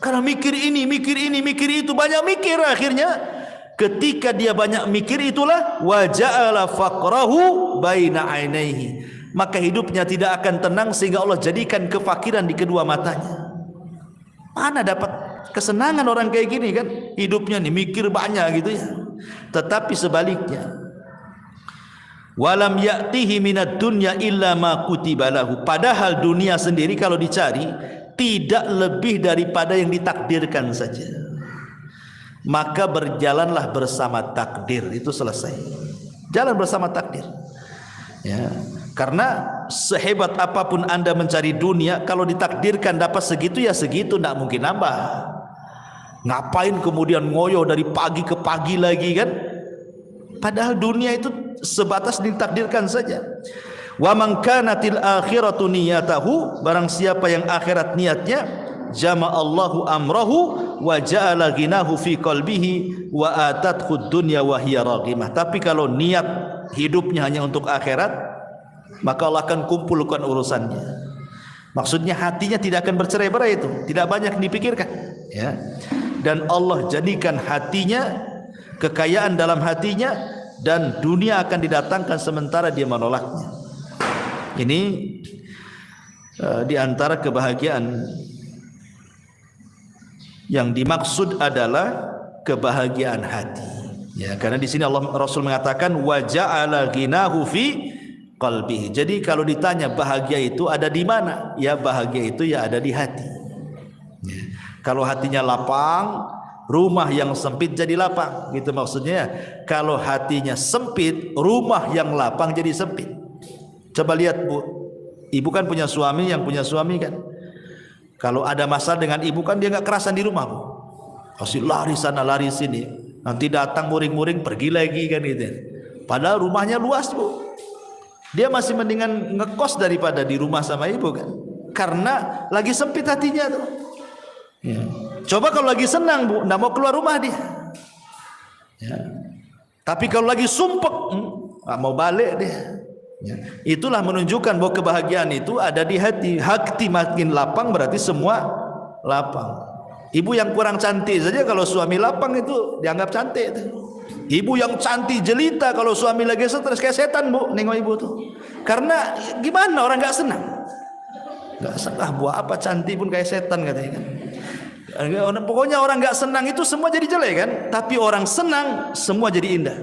karena mikir ini, mikir itu, banyak mikir. Akhirnya ketika dia banyak mikir itulah waja'ala faqrahu baina ainaihi, maka hidupnya tidak akan tenang sehingga Allah jadikan kefakiran di kedua matanya. Mana dapat kesenangan orang kayak gini kan? Hidupnya nih mikir banyak gitu ya. Tetapi sebaliknya, walam ya'tihi minad dunya illa ma kutiba lahu, padahal dunia sendiri kalau dicari tidak lebih daripada yang ditakdirkan saja. Maka berjalanlah bersama takdir, itu selesai. Jalan bersama takdir. Ya. Karena sehebat apapun Anda mencari dunia, kalau ditakdirkan dapat segitu ya segitu, tidak mungkin nambah. Ngapain kemudian ngoyo dari pagi ke pagi lagi kan? Padahal dunia itu sebatas ditakdirkan saja. Wa man kanatil akhiratu niyatahu, barang siapa yang akhirat niatnya, jama'allahu amrahu wa ja'ala ghinahu fi qalbihi wa atathu dunya wa hiya raghimah. Tapi kalau niat hidupnya hanya untuk akhirat, maka Allah akan kumpulkan urusannya. Maksudnya hatinya tidak akan bercerai-berai, itu tidak banyak dipikirkan, ya. Dan Allah jadikan hatinya kekayaan dalam hatinya, dan dunia akan didatangkan sementara dia menolaknya. Ini di antara kebahagiaan yang dimaksud adalah kebahagiaan hati. Ya, karena di sini Rasul mengatakan wa ja'ala ghinahu fi qalbihi. Jadi kalau ditanya bahagia itu ada di mana? Ya bahagia itu ya ada di hati. Ya. Kalau hatinya lapang, rumah yang sempit jadi lapang, gitu maksudnya. Kalau hatinya sempit, rumah yang lapang jadi sempit. Coba lihat Bu, ibu kan punya suami, yang punya suami kan, kalau ada masalah dengan ibu kan dia nggak kerasan di rumah Bu, pasti lari sana lari sini, nanti datang muring-muring pergi lagi kan gitu. Padahal rumahnya luas Bu, dia masih mendingan ngekos daripada di rumah sama ibu kan, karena lagi sempit hatinya tuh. Ya. Coba kalau lagi senang Bu, nggak mau keluar rumah dia. Ya. Tapi kalau lagi sumpek, nggak mau balik dia. Ya. Itulah menunjukkan bahwa kebahagiaan itu ada di hati. Hati makin lapang berarti semua lapang. Ibu yang kurang cantik saja kalau suami lapang itu dianggap cantik. Ibu yang cantik jelita kalau suami lagi stres kayak setan Bu, nengok ibu tuh. Karena gimana orang nggak senang? Nggak senang. Buat apa cantik pun kayak setan katanya kan. Pokoknya orang nggak senang itu semua jadi jelek kan, tapi orang senang semua jadi indah.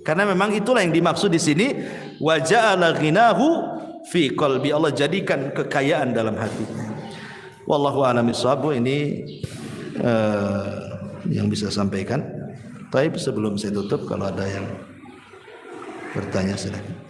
Karena memang itulah yang dimaksud di sini wa ja'ala ghinahu fi qalbi. Allah jadikan kekayaan dalam hatinya. Wallahu a'lam bishawab. Ini yang bisa sampaikan. Tapi sebelum saya tutup, kalau ada yang bertanya silakan.